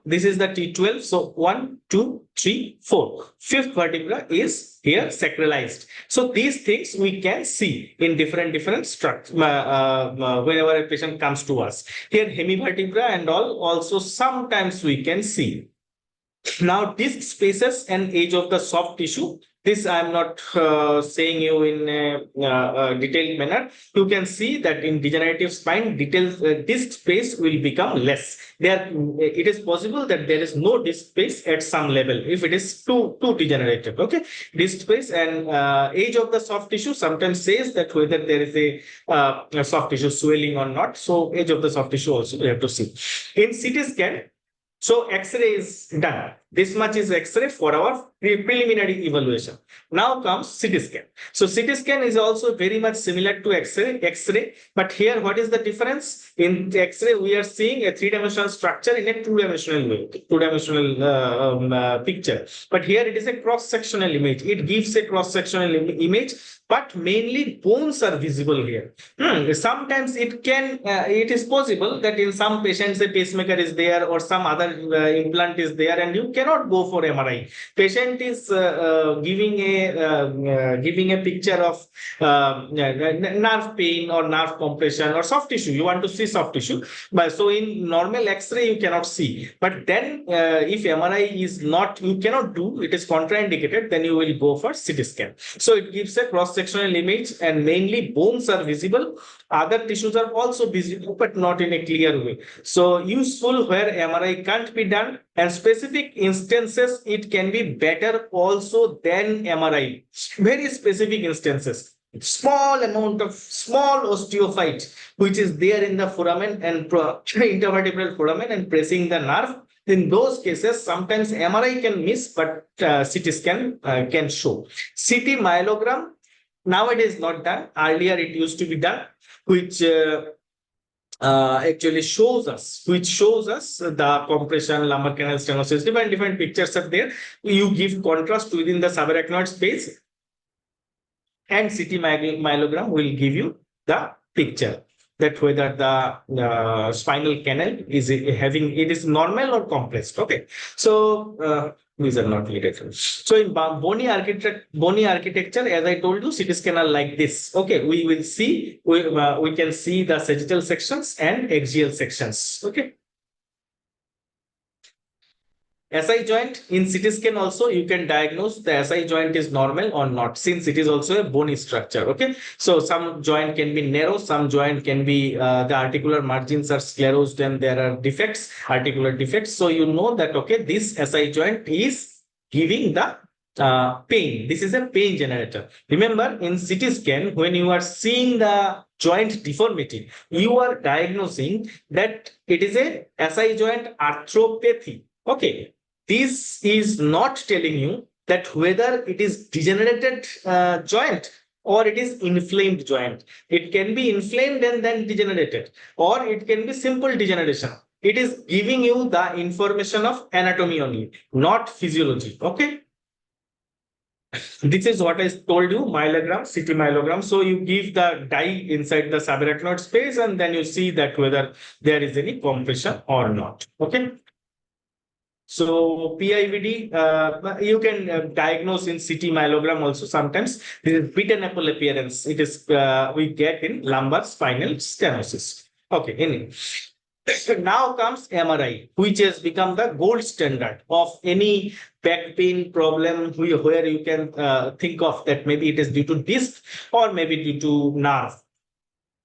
this is the T12. So 1, 2, 3, 4. Fifth vertebra is here sacralized. So these things we can see in different structures whenever a patient comes to us. Here hemivertebra and all also sometimes we can see. Now disc spaces and age of the soft tissue. This I am not saying you in a detailed manner. You can see that in degenerative spine, disc space will become less. It is possible that there is no disc space at some level if it is too degenerative. Okay, disc space and age of the soft tissue sometimes says that whether there is a soft tissue swelling or not. So age of the soft tissue also we have to see. In CT scan, so X-ray is done. This much is X-ray for our preliminary evaluation. Now comes CT scan. So CT scan is also very much similar to X-ray. But here, what is the difference? In X-ray, we are seeing a three-dimensional structure in a two-dimensional way, two-dimensional picture. But here it is a cross-sectional image. It gives a cross-sectional image, but mainly bones are visible here. Sometimes it is possible that in some patients a pacemaker is there or some other implant is there, and you cannot go for MRI. Patient is giving a picture of nerve pain or nerve compression or soft tissue. You want to see soft tissue, but so in normal X-ray you cannot see. But then if MRI is not, you cannot do, it is contraindicated, then you will go for CT scan. So it gives a cross-sectional image, and mainly bones are visible. Other tissues are also visible, but not in a clear way. So useful where MRI can't be done, and specific instances it can be better also than MRI. Very specific instances. Small amount of small osteophyte which is there in the foramen and intervertebral foramen and pressing the nerve. In those cases, sometimes MRI can miss, but CT scan can show. CT myelogram nowadays not done. Earlier it used to be done, which actually shows us the compression, lumbar canal stenosis, different pictures are there. You give contrast within the subarachnoid space, and CT myelogram will give you the picture that whether the spinal canal is having, it is normal or compressed. Okay, so these are not related. So in bony architecture, as I told you, CT scan are like this. Okay, we will see, we can see the sagittal sections and axial sections. Okay. SI joint, in CT scan also you can diagnose the SI joint is normal or not, since it is also a bony structure. Okay, so some joint can be narrow, some joint can be the articular margins are sclerosed and there are defects, articular defects. So you know that okay, this SI joint is giving the pain. This is a pain generator. Remember, in CT scan, when you are seeing the joint deformity, you are diagnosing that it is a SI joint arthropathy. Okay, this is not telling you that whether it is degenerated joint or it is inflamed joint. It can be inflamed and then degenerated, or it can be simple degeneration. It is giving you the information of anatomy only, not physiology. Okay. This is what I told you, myelogram, CT myelogram. So you give the dye inside the subarachnoid space and then you see that whether there is any compression or not. Okay. So PIVD, you can diagnose in CT myelogram also sometimes. This is beaten apple appearance. It is we get in lumbar spinal stenosis. Okay, anyway. Now comes MRI, which has become the gold standard of any back pain problem where you can think of that maybe it is due to disc or maybe due to nerve.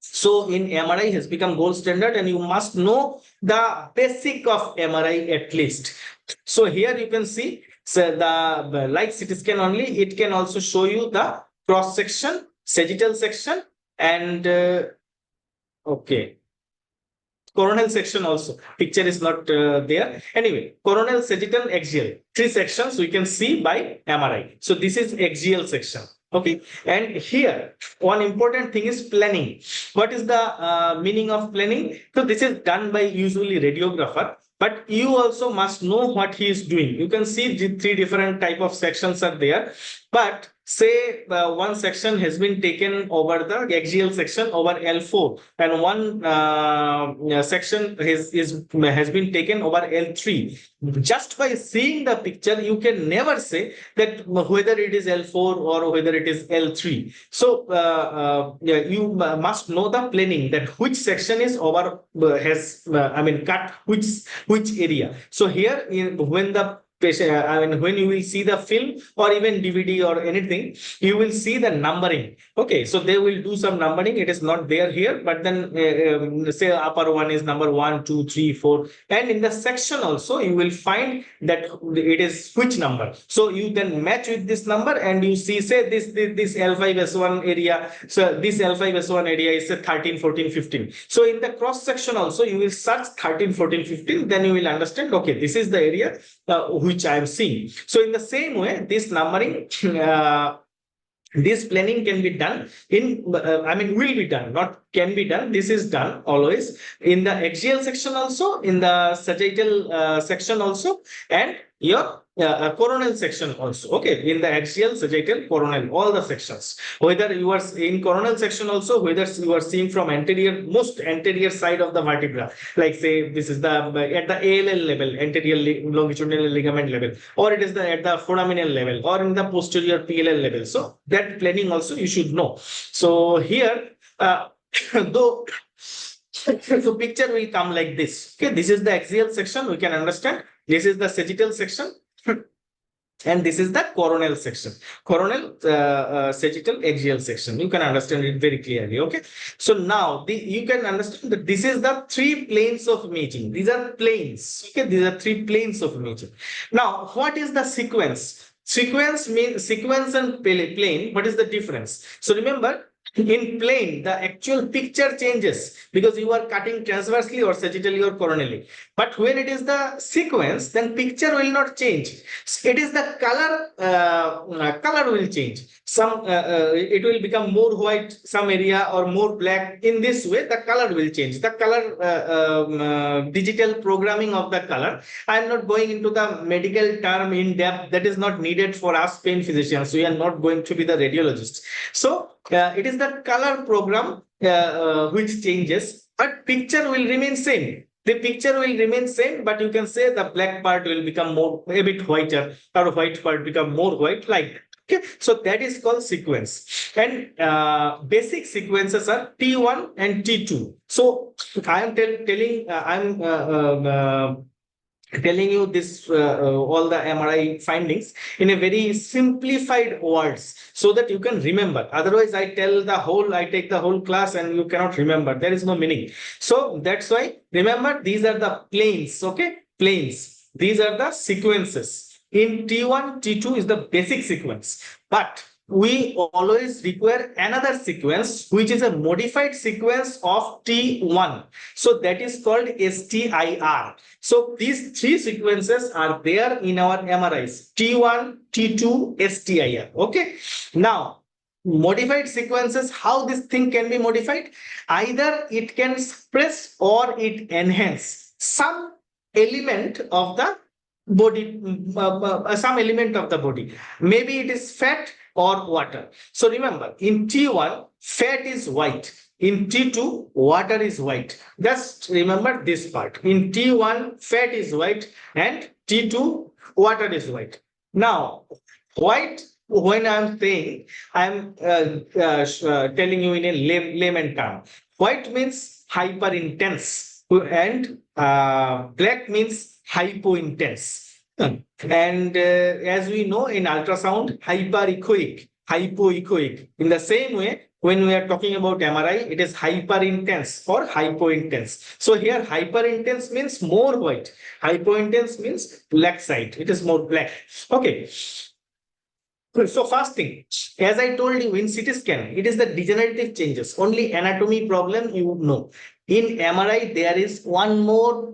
So in MRI has become gold standard, and you must know the basic of MRI at least. So here you can see, so the like CT scan only, it can also show you the cross section, sagittal section, and okay, coronal section also. Picture is not there. Anyway, coronal, sagittal, axial, 3 sections we can see by MRI. So this is axial section. Okay, and here one important thing is planning. What is the meaning of planning? So this is done by usually radiographer, but you also must know what he is doing. You can see the 3 different type of sections are there, but say one section has been taken over the axial section over L4, and one section has been taken over L3. Just by seeing the picture, you can never say that whether it is L4 or whether it is L3. So you must know the planning, that which section is over cut which area. So here when the patient, when you will see the film or even DVD or anything, you will see the numbering. Okay, so they will do some numbering. It is not there here, but then say upper one is number 1, 2, 3, 4, and in the section also you will find that it is which number. So you then match with this number and you see, say this L5S1 area. So this L5S1 area is 13, 14, 15. So in the cross section also you will search 13, 14, 15. Then you will understand, okay, this is the area which I am seeing. So in the same way, this numbering, this planning can be done in, will be done, not can be done. This is done always in the axial section also, in the sagittal section also, and your coronal section also. Okay, in the axial, sagittal, coronal, all the sections. Whether you are in coronal section also, whether you are seeing from anterior, most anterior side of the vertebra, like say this is the at the ALL level, anterior longitudinal ligament level, or it is the at the foraminal level, or in the posterior PLL level. So that planning also you should know. So here, though. So picture will come like this. Okay, this is the axial section. We can understand. This is the sagittal section. And this is the coronal section, coronal, sagittal, axial section. You can understand it very clearly. Okay. So now you can understand that this is the three planes of imaging. These are planes. Okay. These are three planes of imaging. Now, what is the sequence? Sequence means sequence and plane. What is the difference? So remember, in plane, the actual picture changes because you are cutting transversely or sagittally or coronally. But when it is the sequence, then picture will not change. It is the color, color will change. It will become more white, some area, or more black. In this way, the color will change. The color, digital programming of the color. I am not going into the medical term in depth. That is not needed for us pain physicians. We are not going to be the radiologists. So it is the color program which changes, but picture will remain same. The picture will remain same, but you can say the black part will become a bit whiter, or white part become more white, like that. Okay, so that is called sequence. And basic sequences are T1 and T2. So I am telling you this all the MRI findings in a very simplified words so that you can remember. Otherwise, I take the whole class and you cannot remember. There is no meaning. So that's why remember these are the planes. Okay, planes. These are the sequences. In T1, T2 is the basic sequence, but we always require another sequence, which is a modified sequence of T1. So that is called STIR. So these three sequences are there in our MRIs: T1, T2, STIR. Okay. Now, modified sequences, how this thing can be modified? Either it can suppress or it enhance some element of the body, some element of the body. Maybe it is fat or water. So remember, in T1, fat is white. In T2, water is white. Just remember this part. In T1, fat is white, and T2, water is white. Now, white, when I'm saying, I'm telling you in a layman term. White means hyper intense, and black means hypo intense. And as we know in ultrasound, hyperechoic, hypoechoic. In the same way, when we are talking about MRI, it is hyper intense or hypo intense. So here hyper intense means more white. Hypo intense means black side. It is more black. Okay. So first thing, as I told you in CT scan, it is the degenerative changes. Only anatomy problem you know. In MRI, there is one more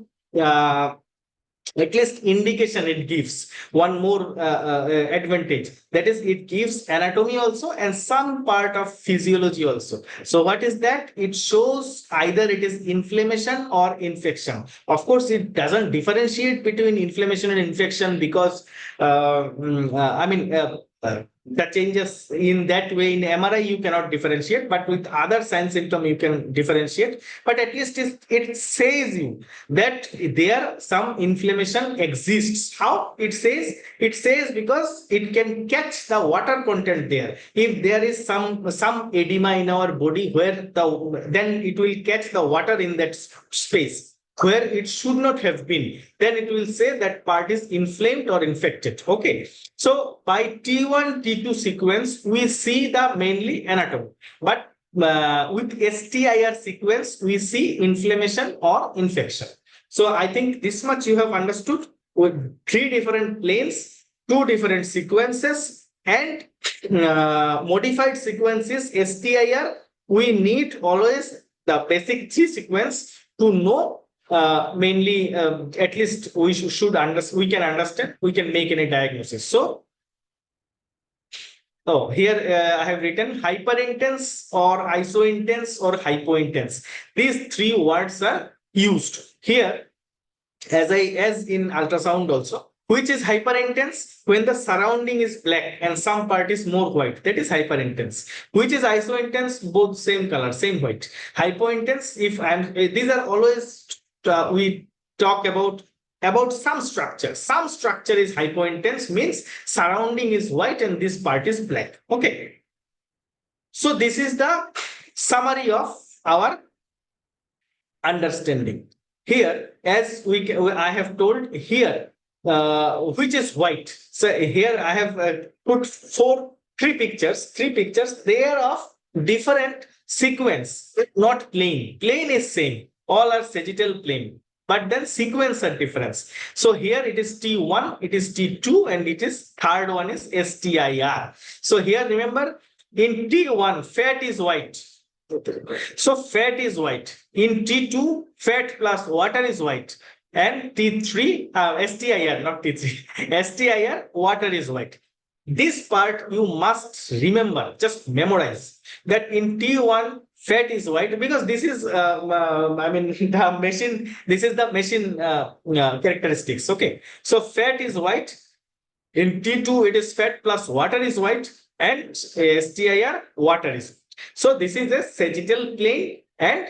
at least indication it gives, one more advantage, that is it gives anatomy also and some part of physiology also. So what is that? It shows either it is inflammation or infection. Of course, it doesn't differentiate between inflammation and infection because the changes in that way in MRI you cannot differentiate, but with other sign symptom you can differentiate. But at least it says you that there some inflammation exists. How it says? It says because it can catch the water content there. If there is some edema in our body then it will catch the water in that space where it should not have been, then it will say that part is inflamed or infected. Okay. So by T1, T2 sequence, we see the mainly anatomy. But with STIR sequence, we see inflammation or infection. So I think this much you have understood with three different planes, two different sequences, and modified sequences STIR. We need always the basic G sequence to know. Mainly, at least we should understand. We can understand. We can make any diagnosis. So, here I have written hyperintense or isointense or hypointense. These three words are used here, as in ultrasound also. Which is hyperintense? When the surrounding is black and some part is more white, that is hyperintense. Which is isointense? Both same color, same white. Hypointense, if I'm, these are always, we talk about some structure. Some structure is hypointense, means surrounding is white and this part is black. Okay. So this is the summary of our understanding. Here, as I have told here, which is white. So here I have put three pictures. They are of different sequence, not plane. Plane is same. All are sagittal plane, but then sequence are different. So here it is T1, it is T2, and it is third one is STIR. So here remember, in T1 fat is white. So fat is white. In T2, fat plus water is white. And T3, STIR, not T3, STIR, water is white. This part you must remember, just memorize that in T1, fat is white, because this is, I mean, the machine, this is the machine characteristics. Okay. So fat is white. In T2, it is fat plus water is white, and STIR, water is. So this is a sagittal plane and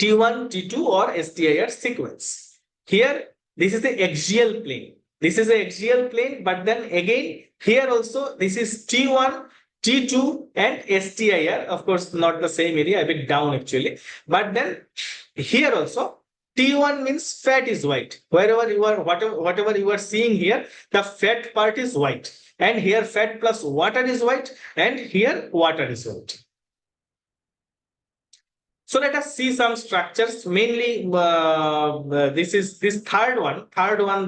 T1, T2 or STIR sequence. Here, this is the axial plane. This is the axial plane, but then again, here also, this is T1, T2 and STIR. Of course, not the same area, a bit down actually. But then here also, T1 means fat is white. Wherever you are, whatever you are seeing here, the fat part is white. And here fat plus water is white, and here water is white. So let us see some structures. Mainly, this is this third one.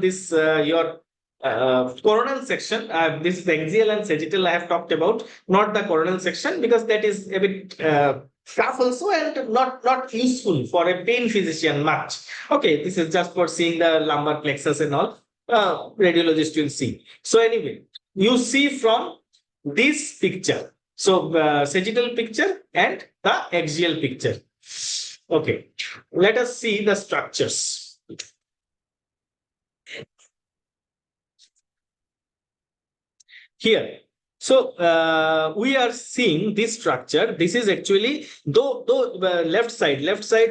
This your coronal section. This is axial and sagittal I have talked about, not the coronal section, because that is a bit tough also and not useful for a pain physician much. Okay, this is just for seeing the lumbar plexus and all. Radiologist will see. So anyway, you see from this picture. So sagittal picture and the axial picture. Okay, let us see the structures. Here. So we are seeing this structure. This is actually, though left side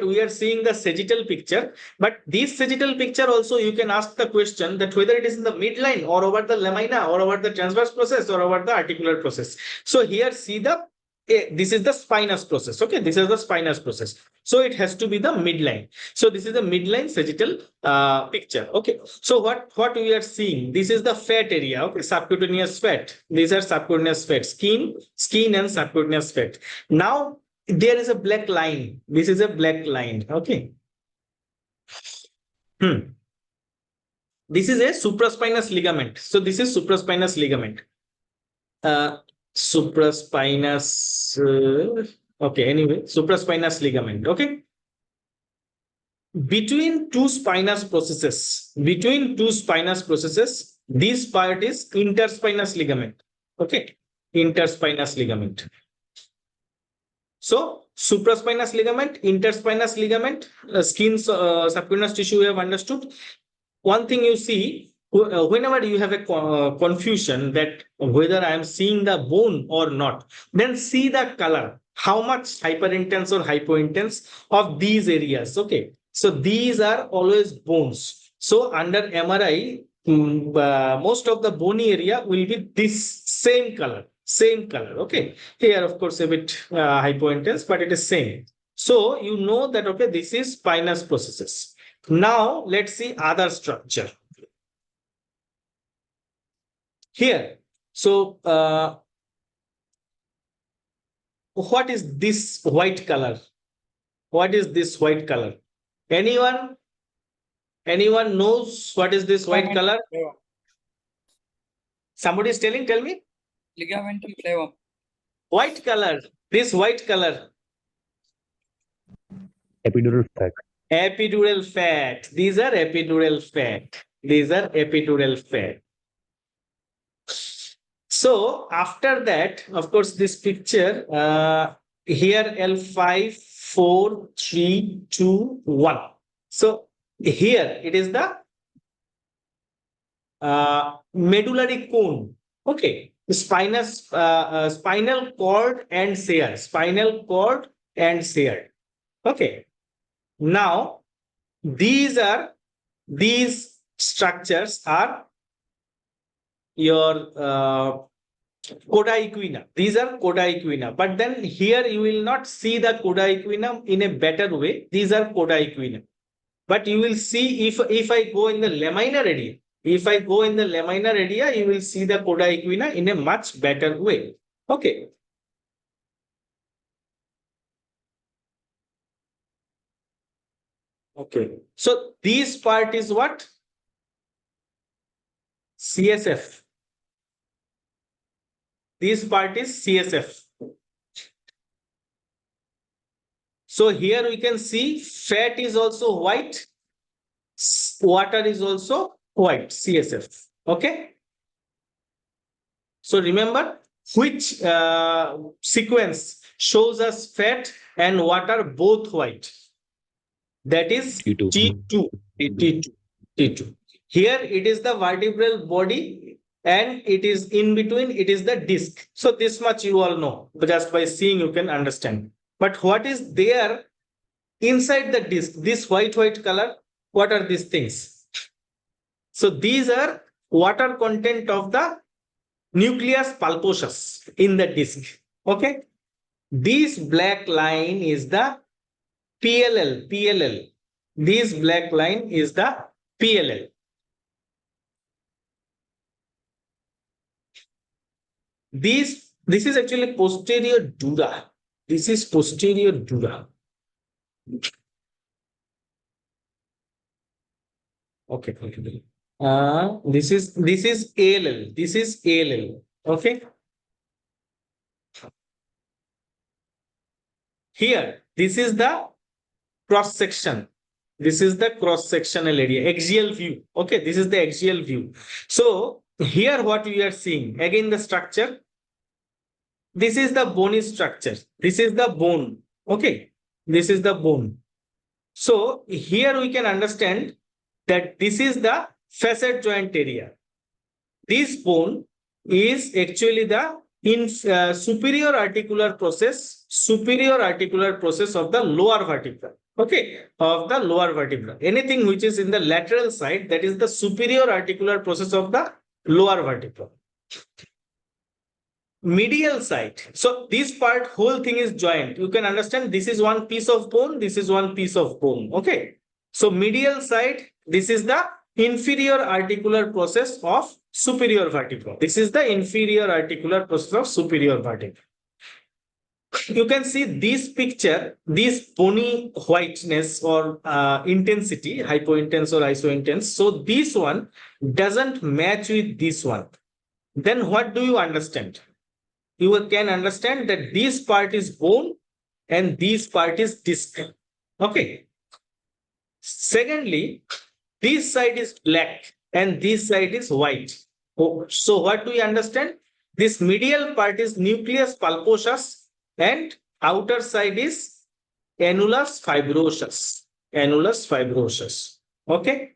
we are seeing the sagittal picture, but this sagittal picture also you can ask the question that whether it is in the midline or over the lamina or over the transverse process or over the articular process. So here see the this is the spinous process. Okay, this is the spinous process. So it has to be the midline. So this is the midline sagittal picture. Okay, so what we are seeing, this is the fat area. Okay, subcutaneous fat. These are subcutaneous fat, skin and subcutaneous fat. Now there is a black line. This is a black line. Okay. This is a supraspinous ligament. So this is supraspinous ligament. Supraspinous, okay, anyway, supraspinous ligament. Okay, between two spinous processes, this part is interspinous ligament. Okay, interspinous ligament. So supraspinous ligament, interspinous ligament, skin, subcutaneous tissue, we have understood. One thing you see, whenever you have a confusion that whether I am seeing the bone or not, then see the color, how much hyperintense or hypointense of these areas. Okay, so these are always bones. So under MRI, most of the bony area will be this same color. Okay, here of course a bit hypointense, but it is same. So you know that, okay, this is spinous processes. Now let's see other structure. Here, so what is this white color? What is this white color? Anyone knows what is this white color? Somebody is telling, tell me. Ligamentum flavum. White color, this white color. Epidural fat. Epidural fat. These are epidural fat. So after that, of course, this picture here L5, 4, 3, 2, 1. So here it is the medullary cone. Okay, spinal cord and shear, spinal cord and shear. Okay, now these structures are your coda equina. These are coda equina, but then here you will not see the coda equina in a better way. These are coda equina, but you will see if I go in the laminar area, if I go in the laminar area, you will see the coda equina in a much better way. Okay. Okay. So this part is what? CSF. This part is CSF. So here we can see fat is also white, water is also white, CSF. Okay. So remember which sequence shows us fat and water both white. That is T2. T2. Here it is the vertebral body and it is in between, it is the disc. So this much you all know, but just by seeing you can understand. But what is there inside the disc, this white color, what are these things? So these are water content of the nucleus pulposus in the disc. Okay. This black line is the PLL. This black line is the PLL. This is actually posterior dura. This is posterior dura. Okay. This is ALL. This is ALL. Okay. Here, this is the cross section. This is the cross sectional area, axial view. Okay, this is the axial view. So here what we are seeing, again the structure. This is the bony structure. This is the bone. Okay, this is the bone. So here we can understand that this is the facet joint area. This bone is actually the superior articular process of the lower vertebra. Okay, of the lower vertebra. Anything which is in the lateral side, that is the superior articular process of the lower vertebra. Medial side. So this part, whole thing is joint. You can understand this is one piece of bone, this is one piece of bone. Okay. So medial side, this is the inferior articular process of superior vertebra. This is the inferior articular process of superior vertebra. You can see this picture, this bony whiteness or intensity, hypointense or isointense. So this one doesn't match with this one. Then what do you understand? You can understand that this part is bone and this part is disc. Okay. Secondly, this side is black and this side is white. So what do we understand? This medial part is nucleus pulposus and outer side is annulus fibrosus. Annulus fibrosus. Okay.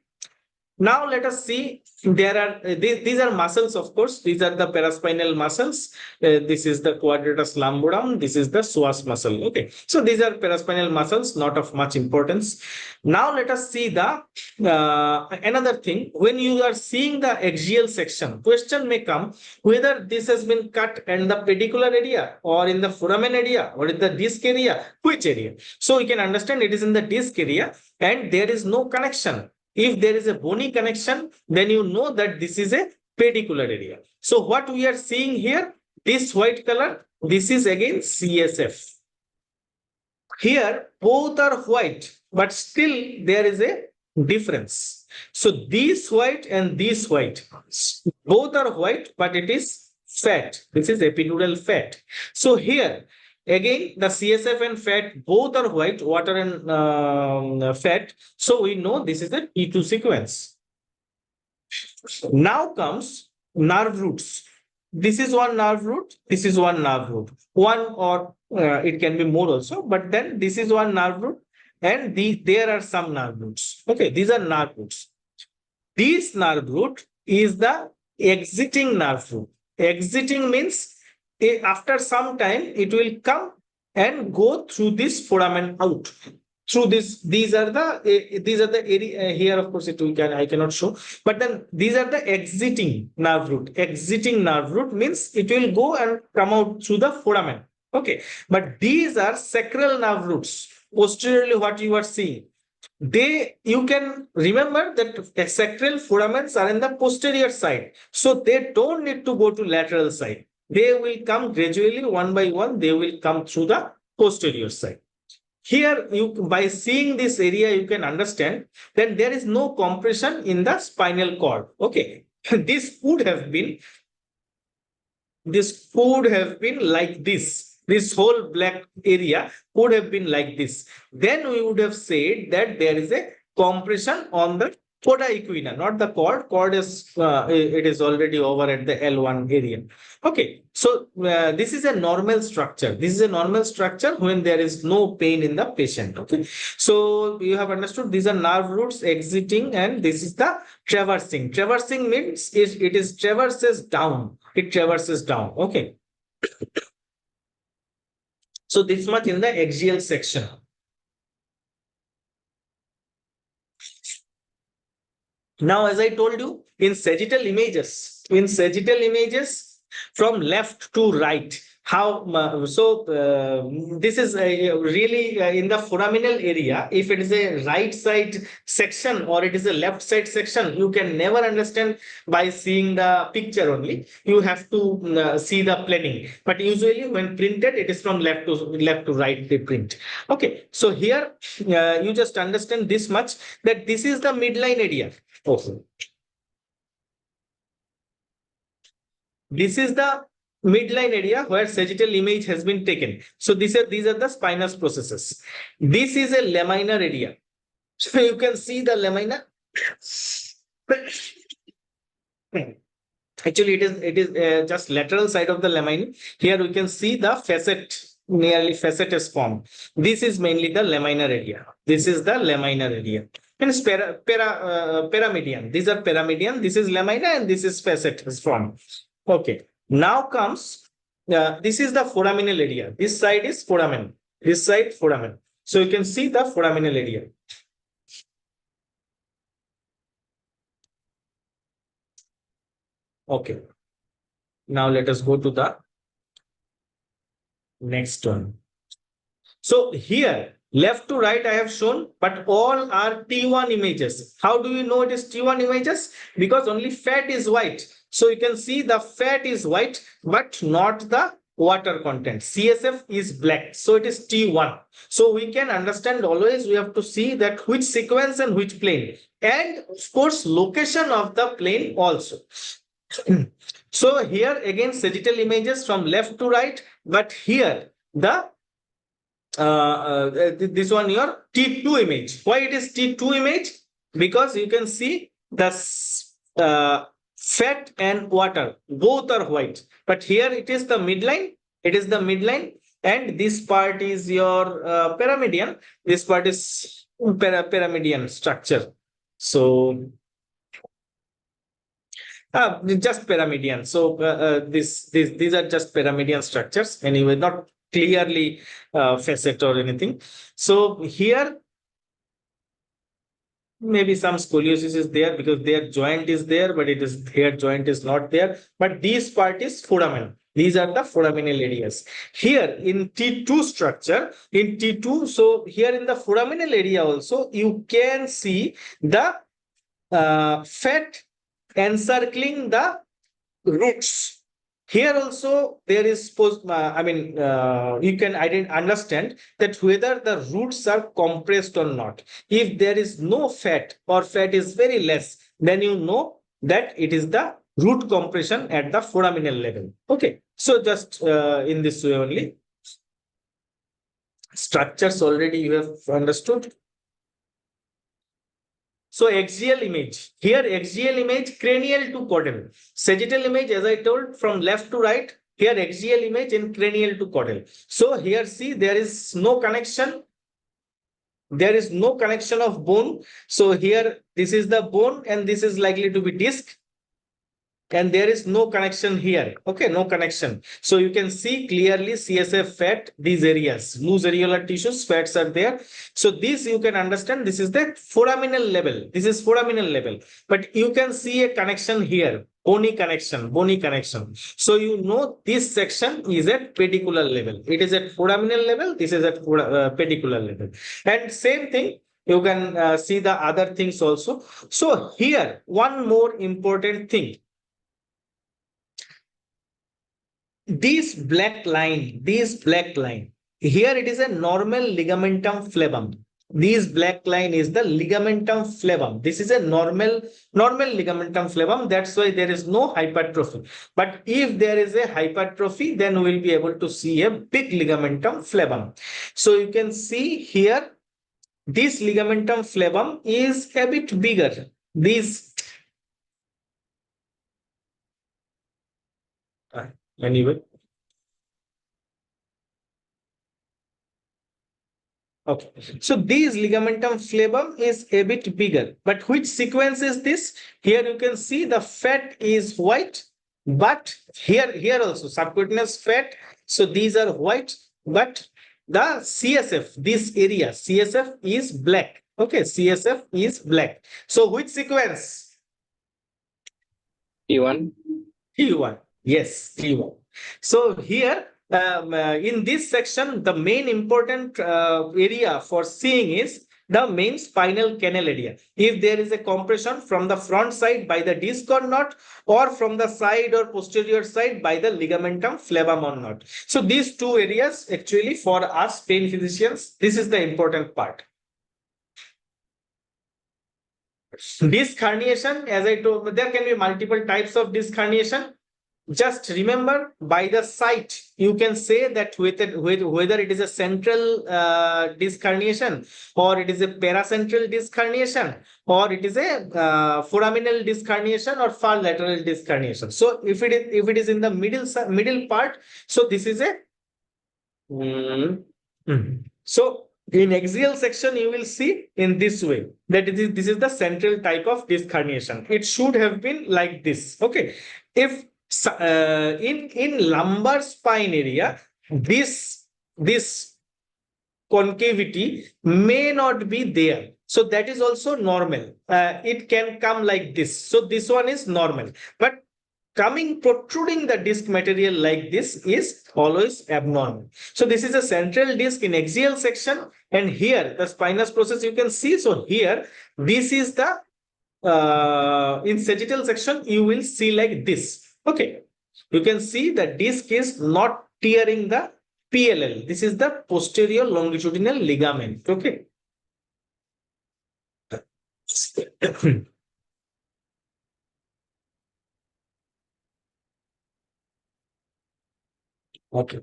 Now let us see, there are these are muscles, of course. These are the paraspinal muscles. This is the quadratus lumborum. This is the psoas muscle. Okay, so these are paraspinal muscles, not of much importance. Now let us see the another thing. When you are seeing the axial section, question may come whether this has been cut in the pedicular area or in the foramen area or in the disc area. Which area? So you can understand it is in the disc area and there is no connection. If there is a bony connection, then you know that this is a pedicular area. So what we are seeing here, this white color, this is again CSF. Here both are white, but still there is a difference. So this white and this white, both are white, but it is fat. This is epidural fat. So here again, the CSF and fat both are white, water and fat. So we know this is the T2 sequence. Now comes nerve roots. This is one nerve root. This is one nerve root. One or it can be more also. But then this is one nerve root, and there are some nerve roots. Okay, these are nerve roots. This nerve root is the exiting nerve root. Exiting means after some time it will come and go through this foramen out. Through this, these are the area here. Of course, I cannot show, but then these are the exiting nerve root. Exiting nerve root means it will go and come out through the foramen. Okay, but these are sacral nerve roots. Posteriorly, what you are seeing, you can remember that sacral foramens are in the posterior side, so they don't need to go to lateral side. They will come gradually, one by one. They will come through the posterior side. Here, by seeing this area, you can understand that there is no compression in the spinal cord. Okay, this would have been like this. This whole black area would have been like this. Then we would have said that there is a compression on the poda equina, not the cord. Cord is it is already over at the L1 area. Okay, so this is a normal structure. This is a normal structure when there is no pain in the patient. Okay, so you have understood these are nerve roots exiting, and this is the traversing. Traversing means it is traverses down. It traverses down. Okay. So this much in the axial section. Now, as I told you, in sagittal images, from left to right, this is really in the foraminal area. If it is a right side section or it is a left side section, you can never understand by seeing the picture only. You have to see the planning. But usually when printed, it is from left to right they print. Okay, so here you just understand this much, that this is the midline area. Also, this is the midline area where sagittal image has been taken. So these are the spinous processes. This is a laminar area. So you can see the lamina. Actually, it is just lateral side of the lamina. Here we can see the facet, nearly facet is formed. This is mainly the laminar area. This is the laminar area. And paramedian. These are paramedian. This is lamina and this is facet is formed. Okay. Now comes, this is the foraminal area. This side is foramen. This side foramen. So you can see the foraminal area. Okay. Now let us go to the next one. So here, left to right I have shown, but all are T1 images. How do you know it is T1 images? Because only fat is white. So you can see the fat is white, but not the water content. CSF is black. So it is T1. So we can understand always we have to see that which sequence and which plane. And of course, location of the plane also. So here again, sagittal images from left to right, but here the this one your T2 image. Why it is T2 image? Because you can see the fat and water both are white, but here it is the midline. It is the midline, and this part is your paramedian. This part is paramedian structure. So just paramedian. So these are just paramedian structures anyway, not clearly facet or anything. So here maybe some scoliosis is there because their joint is there, but their joint is not there. But this part is foramen. These are the foraminal areas. Here in T2 structure, in T2, so here in the foraminal area also, you can see the fat encircling the roots. Here also there is you can understand that whether the roots are compressed or not. If there is no fat or fat is very less, then you know that it is the root compression at the foraminal level. Okay, so just in this way only. Structures already you have understood. So axial image, here axial image cranial to caudal. Sagittal image, as I told, from left to right. Here axial image in cranial to caudal. So here see there is no connection. There is no connection of bone. So here this is the bone and this is likely to be disc. and there is no connection here. Okay, no connection. So you can see clearly CSF fat, these areas, loose areolar tissues, fats are there. So this you can understand, this is the foraminal level. This is foraminal level, but you can see a connection here, bony connection, bony connection. So you know this section is at pedicular level. It is at foraminal level. This is at pedicular level. And same thing, you can see the other things also. So here, one more important thing. This black line, here it is a normal ligamentum flavum. This black line is the ligamentum flavum. This is a normal ligamentum flavum. That's why there is no hypertrophy. But if there is a hypertrophy, then we will be able to see a big ligamentum flavum. So you can see here, this ligamentum flavum is a bit bigger. Anyway. Okay, so this ligamentum flavum is a bit bigger, but which sequence is this? Here you can see the fat is white, but here also subcutaneous fat. So these are white, but the CSF, this area, CSF is black. Okay, CSF is black. So which sequence? T1. T1. Yes, T1. So here, in this section, the main important area for seeing is the main spinal canal area. If there is a compression from the front side by the disc or not, or from the side or posterior side by the ligamentum flavum or not. So these two areas, actually for us pain physicians, this is the important part. Disc herniation, as I told, there can be multiple types of disc herniation. Just remember, by the site, you can say that whether it is a central disc herniation, or it is a paracentral disc herniation, or it is a foraminal disc herniation, or far lateral disc herniation. So if it is in the middle part, so this is a so in axial section, you will see in this way that this is the central type of disc herniation. It should have been like this. Okay, if in lumbar spine area, this concavity may not be there, so that is also normal. It can come like this. So this one is normal, but protruding the disc material like this is always abnormal. So this is a central disc in axial section, and here the spinous process you can see. So here, this is the in sagittal section, you will see like this. Okay, you can see the disc is not tearing the PLL. This is the posterior longitudinal ligament. Okay. Okay.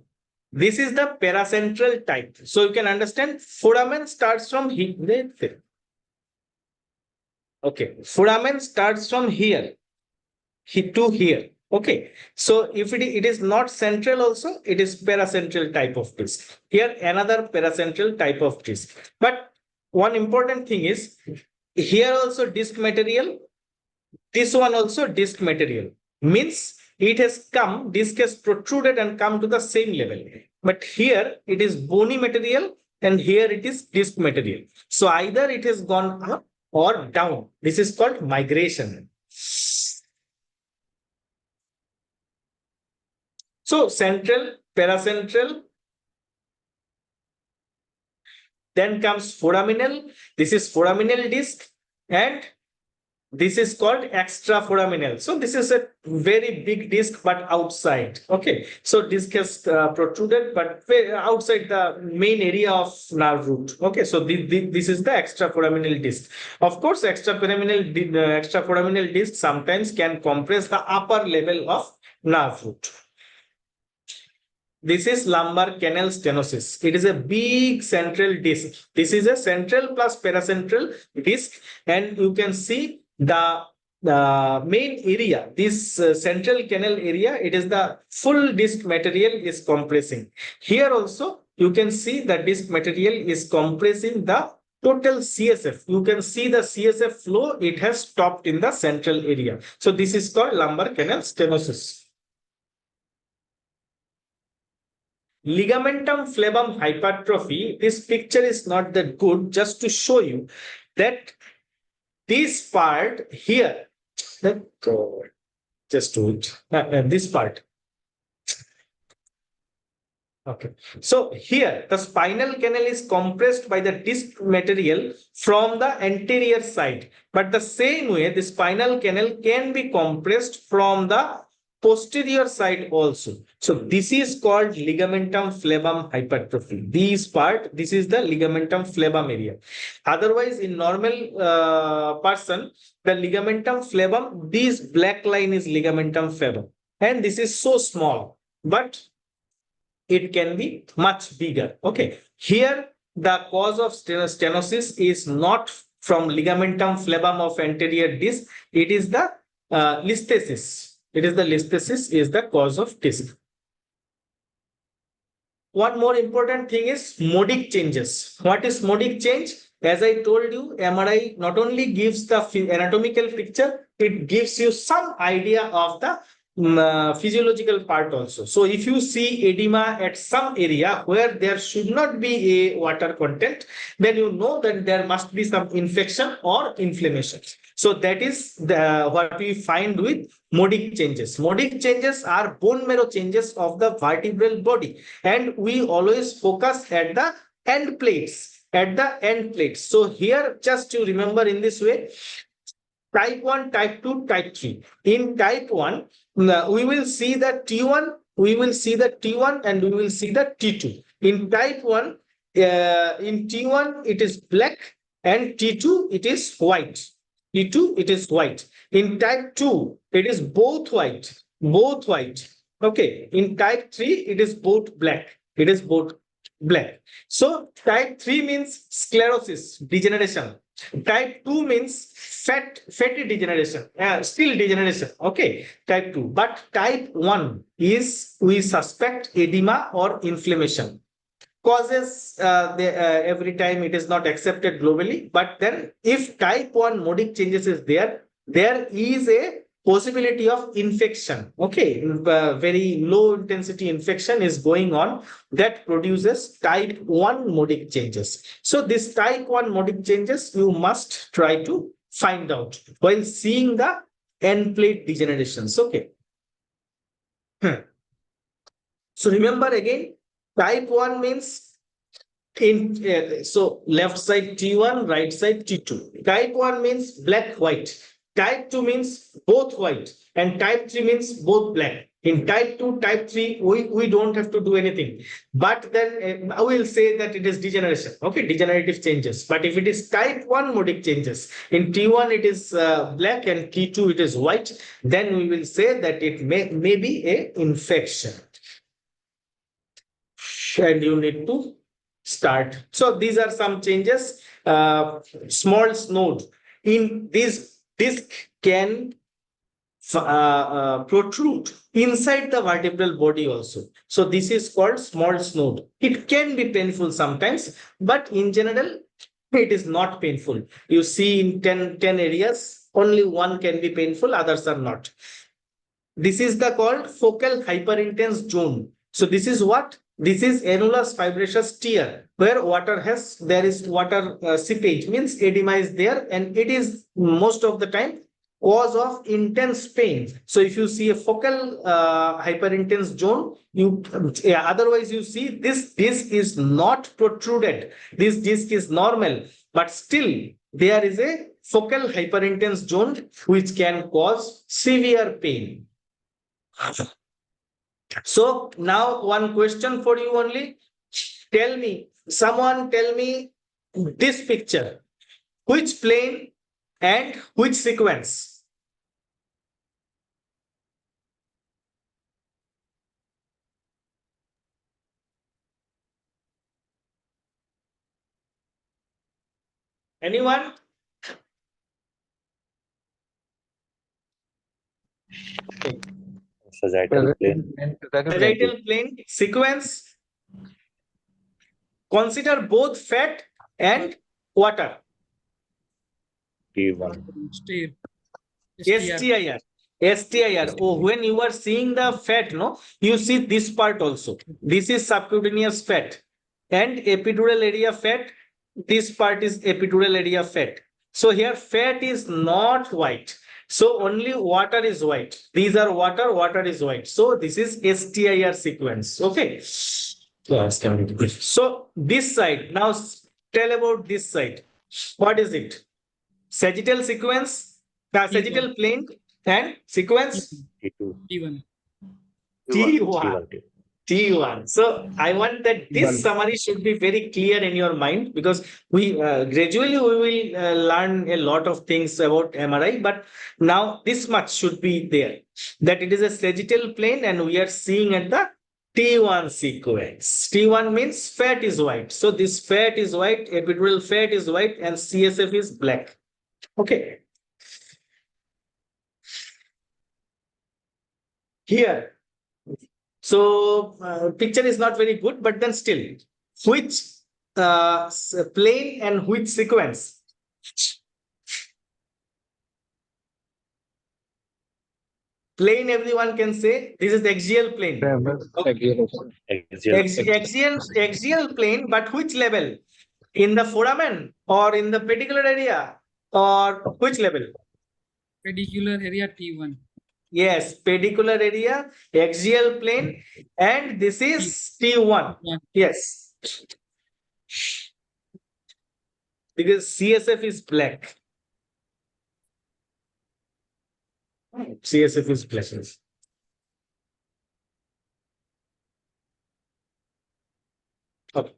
This is the paracentral type. So you can understand foramen starts from here. Okay. Foramen starts from here to here. Okay. So if it is not central also, it is paracentral type of disc. Here another paracentral type of disc. But one important thing is, here also disc material, this one also disc material. Means it has come, disc has protruded and come to the same level. But here it is bony material and here it is disc material. So either it has gone up or down. This is called migration. So central, paracentral, then comes foraminal. This is foraminal disc, and this is called extraforaminal. So this is a very big disc, but outside. Okay. So disc has protruded, but outside the main area of nerve root. Okay. So this is the extraforaminal disc. Of course, extraforaminal disc sometimes can compress the upper level of nerve root. This is lumbar canal stenosis. It is a big central disc. This is a central plus paracentral disc, and you can see the main area, this central canal area, it is the full disc material is compressing. Here also you can see the disc material is compressing the total CSF. You can see the CSF flow, it has stopped in the central area. So this is called lumbar canal stenosis. Ligamentum flavum hypertrophy. This picture is not that good, just to show you that this part here, just do it, this part. Okay, so here the spinal canal is compressed by the disc material from the anterior side, but the same way the spinal canal can be compressed from the posterior side also. So this is called ligamentum flavum hypertrophy. This part, this is the ligamentum flavum area. Otherwise, in normal person, the ligamentum flavum, this black line is ligamentum flavum, and this is so small, but it can be much bigger. Okay, here the cause of stenosis is not from ligamentum flavum of anterior disc, it is the listhesis. It is the listhesis is the cause of disc. One more important thing is modic changes. What is modic change? As I told you, MRI not only gives the anatomical picture, it gives you some idea of the physiological part also. So if you see edema at some area where there should not be a water content, then you know that there must be some infection or inflammation. So that is what we find with modic changes. Modic changes are bone marrow changes of the vertebral body, and we always focus at the end plates. So here, just to remember in this way, type 1, type 2, type 3. In type 1, we will see the T1, and we will see the T2. In type 1, in T1, it is black, and T2, it is white. In type 2, it is both white. Okay. In type 3, it is both black. So type 3 means sclerosis, degeneration. Type 2 means fatty degeneration, still degeneration. Okay, type 2. But type 1 is, we suspect edema or inflammation. Causes every time it is not accepted globally, but then if type 1 modic changes is there is a possibility of infection. Okay, very low intensity infection is going on that produces type 1 modic changes. So this type 1 modic changes you must try to find out while seeing the end plate degenerations. Okay. So remember again, type 1 means so left side T1, right side T2. Type 1 means black, white. Type 2 means both white, and type 3 means both black. In type 2, type 3, we don't have to do anything. But then I will say that it is degeneration. Okay, degenerative changes. But if it is type 1 modic changes, in T1 it is black and T2 it is white, then we will say that it may be a infection. And you need to start. So these are some changes. Small node in this disc can protrude inside the vertebral body also. So this is called small node. It can be painful sometimes, but in general, it is not painful. You see in 10 areas, only one can be painful, others are not. This is the called focal hyperintense zone. So this is what? This is annulus fibrosous tear, where there is water seepage, means edema is there, and it is most of the time cause of intense pain. So if you see a focal hyperintense zone, otherwise you see this disc is not protruded. This disc is normal, but still there is a focal hyperintense zone which can cause severe pain. So now one question for you only. Someone tell me this picture. Which plane and which sequence? Anyone? Sagittal plane. Sagittal plane sequence. Consider both fat and Water. Steer. STIR. STIR. Oh, when you are seeing the fat, no, you see this part also. This is subcutaneous fat and epidural area fat. This part is epidural area fat. So here fat is not white. So only water is white. These are water, water is white. So this is STIR sequence. Okay. So this side, now tell about this side. What is it? Sagittal sequence, sagittal plane and sequence T1. T1. T1. So I want that this summary should be very clear in your mind, because we gradually we will learn a lot of things about MRI, but now this much should be there, that it is a sagittal plane and we are seeing at the T1 sequence. T1 means fat is white. So this fat is white, epidural fat is white and CSF is black. Okay. Here. So picture is not very good, but then still, which plane and which sequence? Plane, everyone can say this is the axial plane. Axial plane, but which level? In the foramen or in the pedicular area or which level? Pedicular area T1. Yes, pedicular area, axial plane, and this is T1. Yes. Because CSF is black. CSF is black. Okay.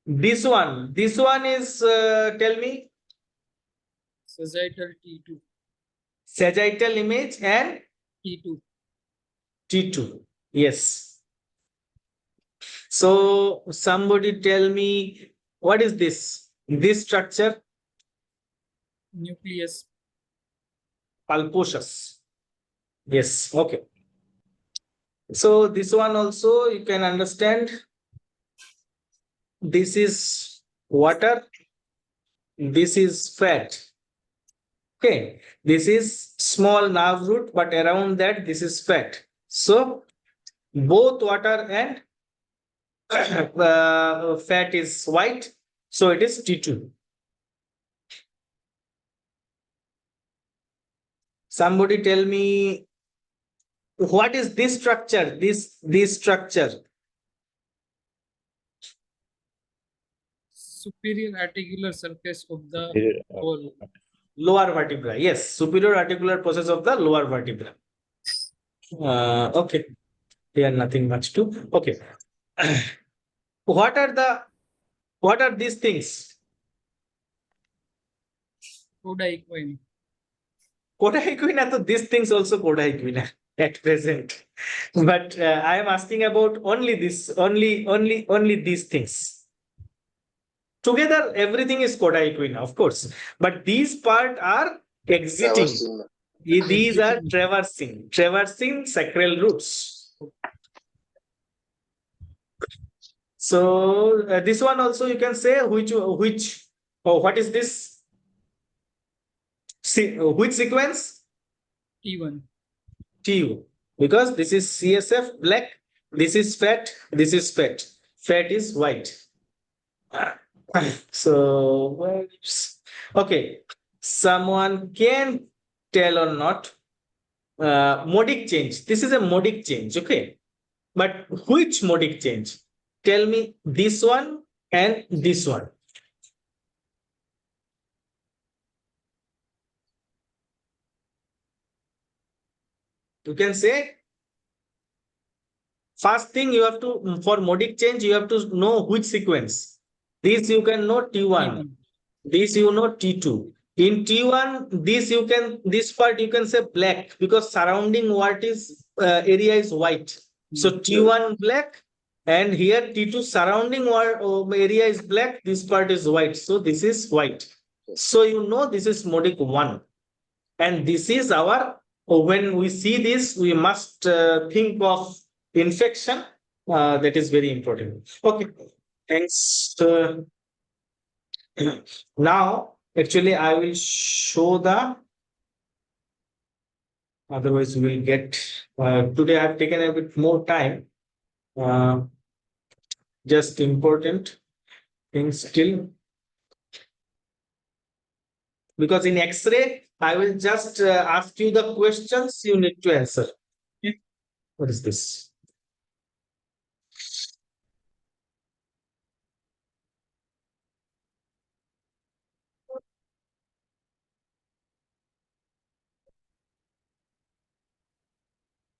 This one is, tell me. Sagittal T2. Sagittal image and T2. T2. Yes. So somebody tell me, what is this? This structure? Nucleus. Pulposus. Yes. Okay. So this one also you can understand. This is water. This is fat. Okay. This is small nerve root, but around that this is fat. So both water and fat is white. So it is T2. Somebody tell me, what is this structure? This structure. Superior articular surface of the whole. Lower vertebra. Yes, superior articular process of the lower vertebra. Okay. Here nothing much to. Okay. What are these things? Coda equine. Coda equina, so these things also coda equina at present. But I am asking about only this, only these things. Together, everything is coda equina, of course. But these part are exiting. These are traversing sacral roots. So this one also you can say which what is this? See, which sequence? T1. TU, because this is CSF black, this is fat, this is fat. Fat is white. So okay, someone can tell or not. Modic change. This is a modic change, okay? But which modic change? Tell me this one and this one. You can say, first thing you have to, for modic change, you have to know which sequence. This you can know T1. This you know T2. In T1, this part you can say black, because surrounding what is area is white. So T1 black, and here T2 surrounding area is black. This part is white. So this is white. So you know this is modic 1. And this is our, when we see this, we must think of infection. That is very important. Okay. Thanks. Now, actually, I will show the. Otherwise, we will get. Today, I have taken a bit more time. Just important things still. Because in X-ray, I will just ask you the questions you need to answer. Okay. What is this?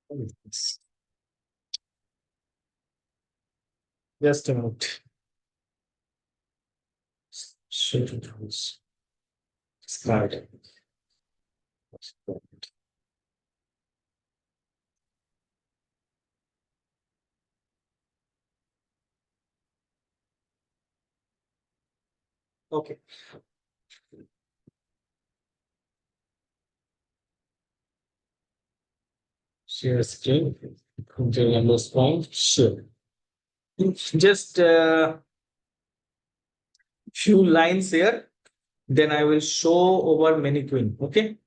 What is this? Just a minute. Start. Okay. Share screen. Continue on this point. Sure. Just few lines here. Then I will show over mannequin. Okay.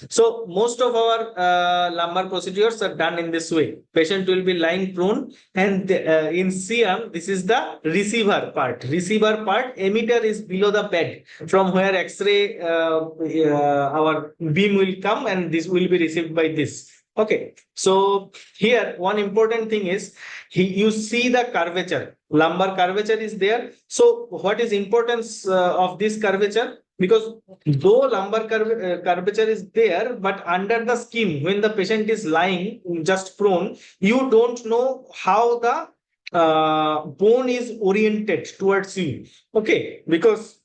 So most of our lumbar procedures are done in this way. Patient will be lying prone, and in CM, this is the receiver part. Receiver part, emitter is below the bed, from where X-ray our beam will come, and this will be received by this. Okay, so here one important thing is you see the curvature. Lumbar curvature is there. So what is importance of this curvature? Because though lumbar curvature is there, but under the skin, when the patient is lying just prone, you don't know how the bone is oriented towards you. Okay, because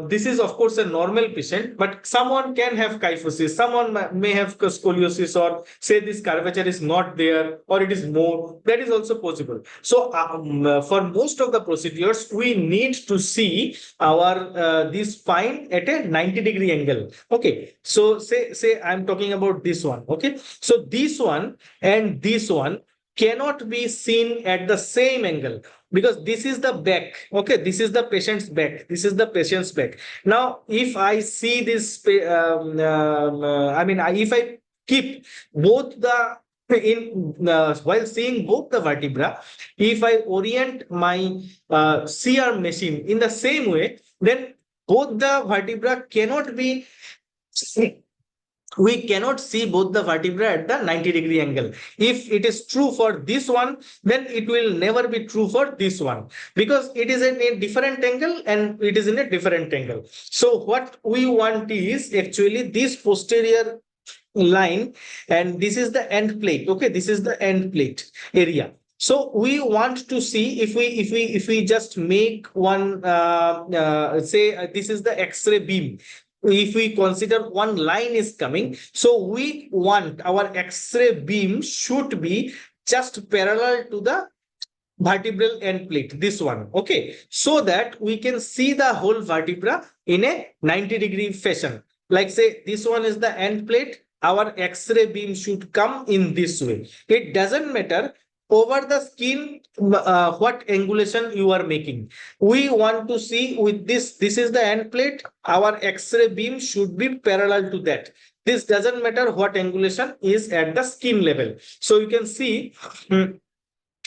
this is of course a normal patient, but someone can have kyphosis, someone may have scoliosis, or say this curvature is not there, or it is more. That is also possible. So for most of the procedures, we need to see our this spine at a 90-degree angle. Okay, so say I'm talking about this one. Okay, so this one and this one cannot be seen at the same angle, because this is the back. Okay, this is the patient's back, this is the patient's back. Now if I see this if I keep both the while seeing both the vertebra, if I orient my CR machine in the same way, then both the vertebra cannot be, we cannot see both the vertebra at the 90-degree angle. If it is true for this one, then it will never be true for this one, because it is in a different angle and it is in a different angle. So what we want is actually this posterior line, and this is the end plate. Okay, this is the end plate area. So we want to see if we just make one say this is the X-ray beam. If we consider one line is coming, so we want our X-ray beam should be just parallel to the vertebral end plate, this one. Okay, so that we can see the whole vertebra in a 90-degree fashion. Like say this one is the end plate, our X-ray beam should come in this way. It doesn't matter over the skin what angulation you are making. We want to see with this is the end plate, our X-ray beam should be parallel to that. This doesn't matter what angulation is at the skin level. So you can see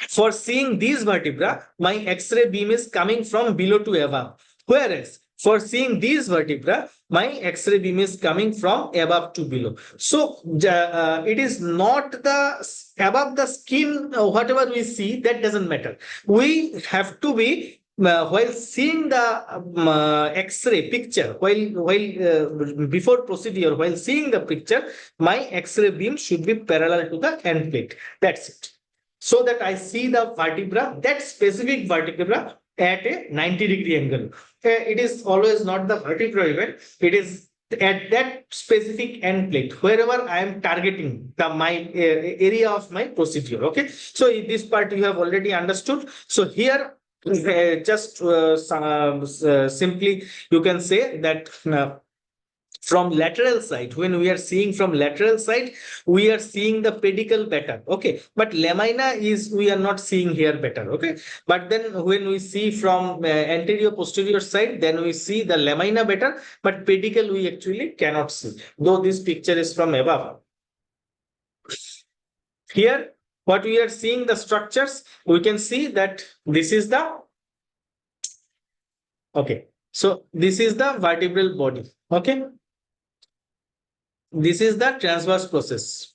for seeing these vertebra, my X-ray beam is coming from below to above. Whereas for seeing these vertebra, my X-ray beam is coming from above to below. So it is not the above the skin, whatever we see, that doesn't matter. We have to be while seeing the X-ray picture, while before procedure, while seeing the picture, my X-ray beam should be parallel to the end plate. That's it. So that I see the vertebra, that specific vertebra at a 90-degree angle. It is always not the vertebra even, it is at that specific end plate, wherever I am targeting my area of my procedure. Okay, so in this part you have already understood. So here just simply you can say that from lateral side, when we are seeing from lateral side, we are seeing the pedicle better. Okay, but lamina is we are not seeing here better. Okay, but then when we see from anterior posterior side, then we see the lamina better, but pedicle we actually cannot see, though this picture is from above. Here, what we are seeing the structures, we can see that this is the, okay, so this is the vertebral body. Okay, this is the transverse process.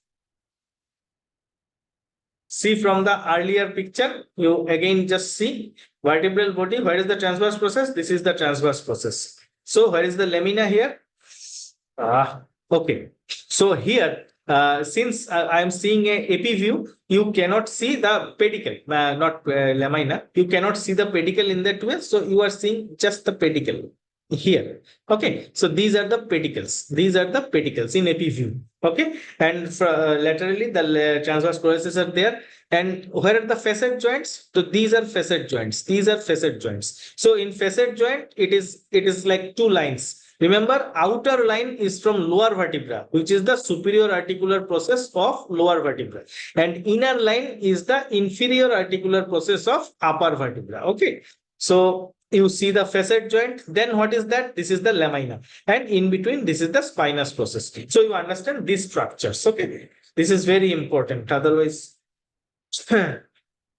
See from the earlier picture, you again just see vertebral body. Where is the transverse process? This is the transverse process. So where is the lamina here? Okay. So here, since I am seeing a AP view, you cannot see the pedicle, not lamina. You cannot see the pedicle in that way. So you are seeing just the pedicle here. Okay, so these are the pedicles. These are the pedicles in AP view. Okay, and laterally the transverse processes are there. And where are the facet joints? So these are facet joints. These are facet joints. So in facet joint, it is like two lines. Remember, outer line is from lower vertebra, which is the superior articular process of lower vertebra, and inner line is the inferior articular process of upper vertebra. Okay, so you see the facet joint, then what is that? This is the lamina, and in between this is the spinous process. So you understand these structures. Okay, this is very important, otherwise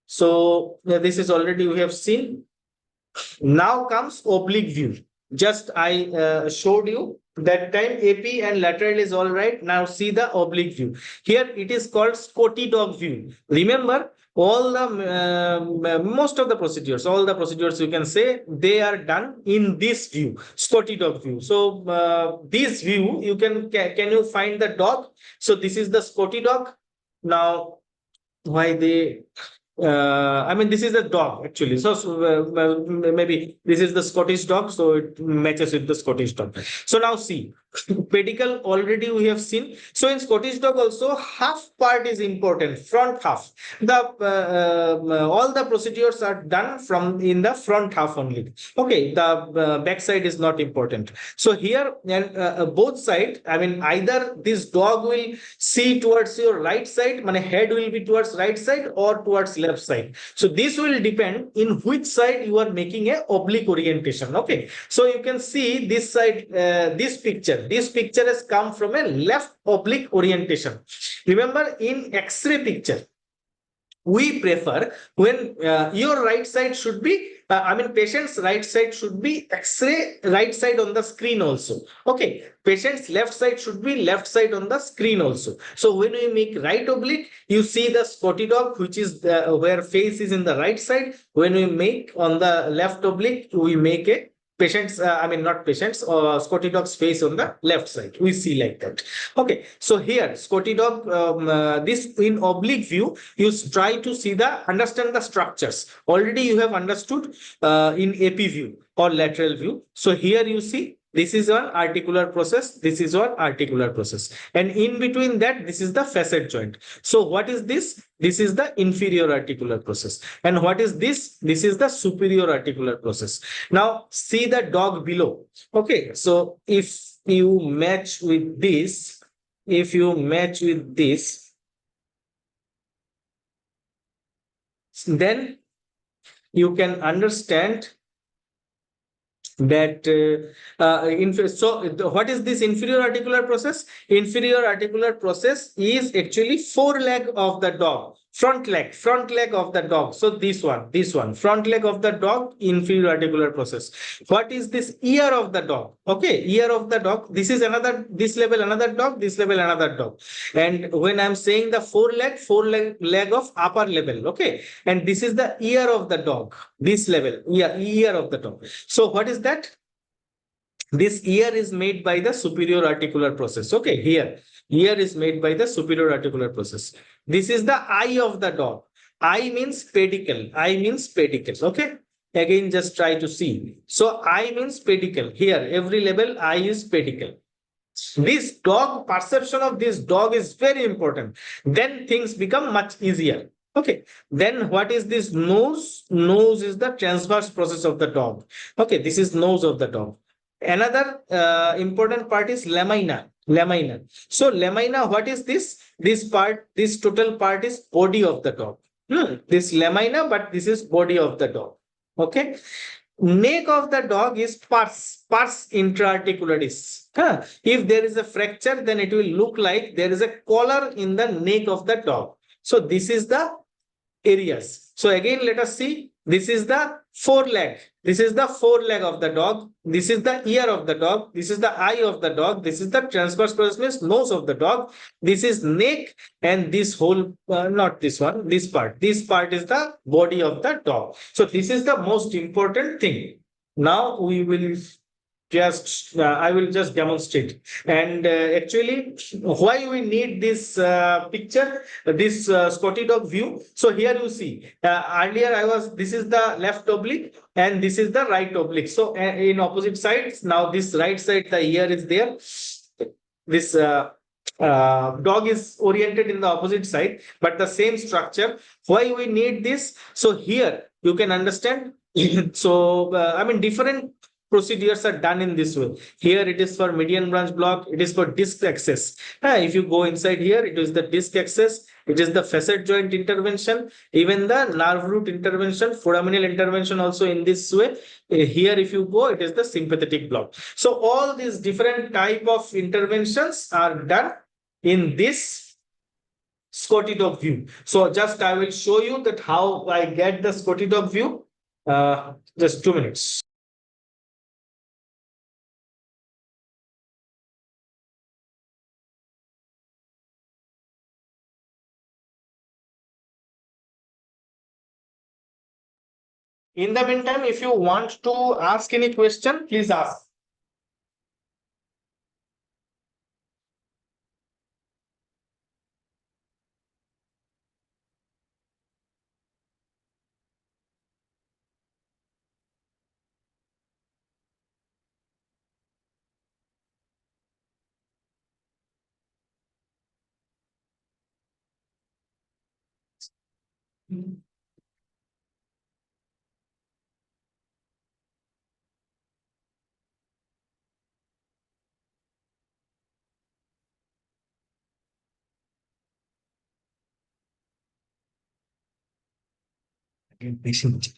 so this is already we have seen. Now comes oblique view. Just I showed you that time AP and lateral is all right. Now see the oblique view. Here it is called Scotty dog view. Remember, all the most of the procedures, all the procedures you can say they are done in this view, Scotty dog view. So this view you can you find the dog? So this is the Scotty dog. Now why they I mean, this is a dog actually. So maybe this is the Scottish dog, so it matches with the Scottish dog. So now see, pedicle already we have seen. So in Scottish dog also half part is important, front half. The all the procedures are done from in the front half only. Okay, the back side is not important. So here and both side, I mean, either this dog will see towards your right side, my head will be towards right side or towards left side. So this will depend in which side you are making a oblique orientation. Okay, so you can see this side, this picture has come from a left oblique orientation. Remember, in X-ray picture we prefer when your right side should be I mean patient's right side should be X-ray right side on the screen also. Okay, patient's left side should be left side on the screen also. So when we make right oblique, you see the Scotty dog, which is where face is in the right side. When we make on the left oblique, we make a patient's I mean not patient's Scotty dog's face on the left side. We see like that. Okay, so here Scotty dog this in oblique view, you try to see the understand the structures. Already you have understood in AP view or lateral view. So here you see this is one articular process, this is one articular process, and in between that this is the facet joint. So what is this? This is the inferior articular process, and what is this? This is the superior articular process. Now see the dog below. Okay, so if you match with this, then you can understand that so what is this inferior articular process? Inferior articular process is actually foreleg of the dog, front leg of the dog. So this one front leg of the dog, inferior articular process. What is this? Ear of the dog. Okay, ear of the dog. This is another, this level another dog, this level another dog. And when I'm saying the foreleg of upper level, okay, and this is the ear of the dog, this level, ear of the dog. So what is that? This ear is made by the superior articular process. Okay, here ear is made by the superior articular process. This is the eye of the dog. Eye means pedicle. Eye means pedicle. Okay, again just try to see. So eye means pedicle. Here every level eye is pedicle. This dog, perception of this dog is very important. Then things become much easier. Okay, then what is this? Nose. Nose is the transverse process of the dog. Okay, this is nose of the dog. Another important part is lamina. Lamina. So lamina, what is this? This part, this total part is body of the dog. This lamina, but this is body of the dog. Okay. Neck of the dog is pars intraarticularis. If there is a fracture, then it will look like there is a collar in the neck of the dog. So this is the areas. So again, let us see. This is the foreleg. This is the foreleg of the dog. This is the ear of the dog. This is the eye of the dog. This is the transverse process nose of the dog. This is neck, and this whole, not this one, this part. This part is the body of the dog. So this is the most important thing. Now we will just I will just demonstrate, and actually why we need this picture, this Scotty dog view. So here you see, earlier this is the left oblique and this is the right oblique. So in opposite sides, now this right side, the ear is there. This dog is oriented in the opposite side, but the same structure. Why we need this? So here you can understand. So I mean, different procedures are done in this way. Here it is for median branch block, it is for disc access. If you go inside here, it is the disc access, it is the facet joint intervention, even the nerve root intervention, foraminal intervention also in this way. Here if you go, it is the sympathetic block. So all these different type of interventions are done in this Scotty dog view. So just I will show you that how I get the Scotty dog view. Just 2 minutes. In the meantime, if you want to ask any question, please ask. Again, patient.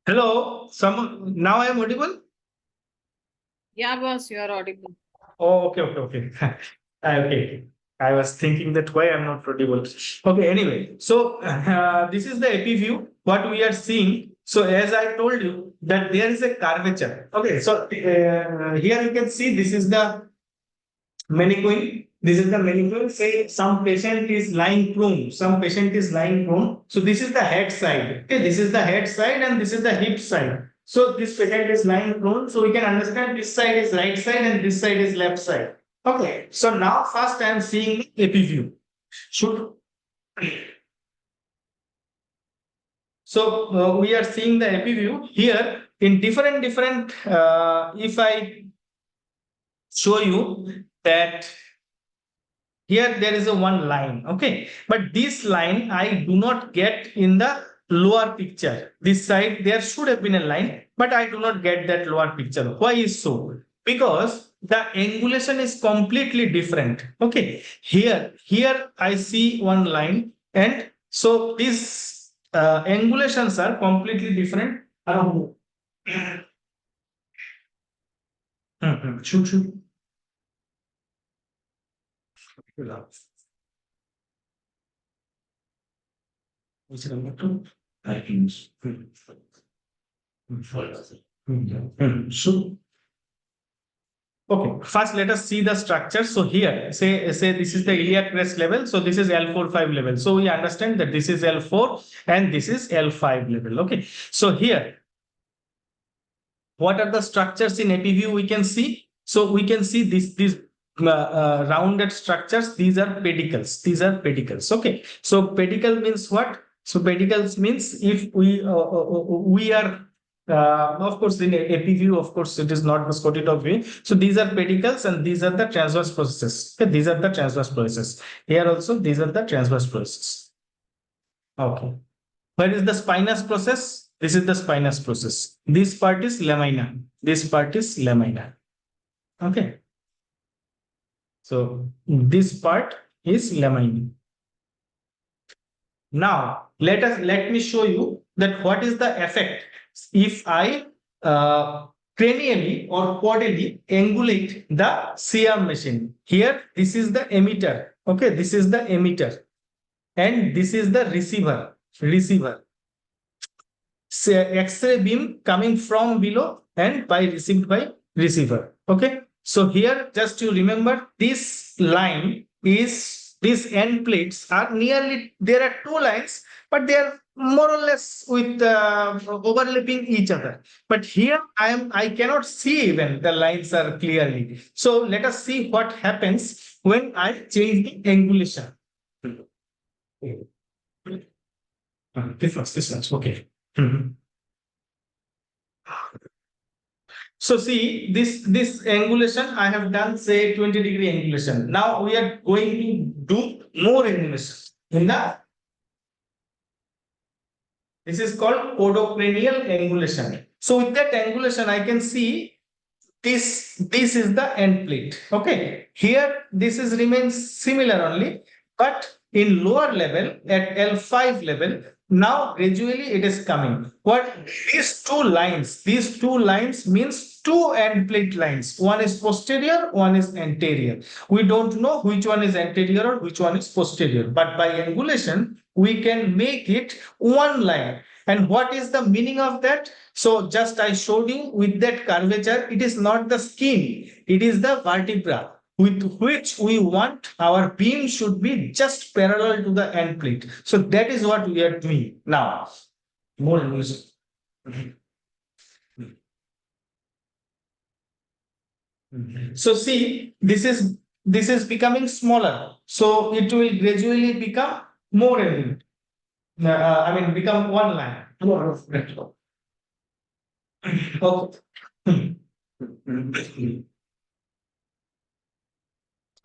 Hello, now I am audible? Yeah, boss, you are audible. Oh, okay. Okay. I was thinking that why I'm not audible. Okay, anyway, so this is the AP view, what we are seeing. So as I told you that there is a curvature. Okay, so here you can see this is the mannequin. This is the mannequin. Say some patient is lying prone. Some patient is lying prone. So this is the head side. Okay, this is the head side and this is the hip side. So this patient is lying prone. So we can understand this side is right side and this side is left side. Okay. So now first I am seeing the AP view. So we are seeing the AP view here in different. If I show you that here there is a one line, okay, but this line I do not get in the lower picture. This side there should have been a line, but I do not get that lower picture. Why is so? Because the angulation is completely different. Okay, here I see one line, and so these angulations are completely different. Shoot. Which number two? I think. So, okay, first let us see the structure. So here, say this is the iliac crest level. So this is L4-5 level. So we understand that this is L4 and this is L5 level. Okay. So here, what are the structures in AP view we can see? So we can see these rounded structures. These are pedicles. Okay. So pedicle means what? So pedicles means if we are of course in AP view, of course it is not the scotitop view. So these are pedicles and these are the transverse processes. Okay, these are the transverse processes. Here also these are the transverse processes. Okay. Where is the spinous process? This is the spinous process. This part is lamina. This part is lamina. Okay. So this part is lamina. Now let me show you that what is the effect if I cranially or podally angulate the CR machine. Here this is the emitter. Okay, this is the emitter, and this is the receiver. Say X-ray beam coming from below and received by receiver. Okay, so here just to remember, this line is, these end plates are nearly, there are two lines, but they are more or less with overlapping each other. But here I cannot see even the lines are clearly. So let us see what happens when I change the angulation. This one's okay. So see this angulation I have done, say 20-degree angulation. Now we are going to do more angulation. This is called podocranial angulation. So with that angulation I can see this is the end plate. Okay, here this is remains similar only, but in lower level at L5 level, now gradually it is coming. What these two lines means two end plate lines. One is posterior, one is anterior. We don't know which one is anterior or which one is posterior, but by angulation we can make it one line. And what is the meaning of that? So just I showed you with that curvature, it is not the skin, it is the vertebra with which we want our beam should be just parallel to the end plate. So that is what we are doing now. More music. So see, this is becoming smaller. So it will gradually become more evident. Become one line. Okay.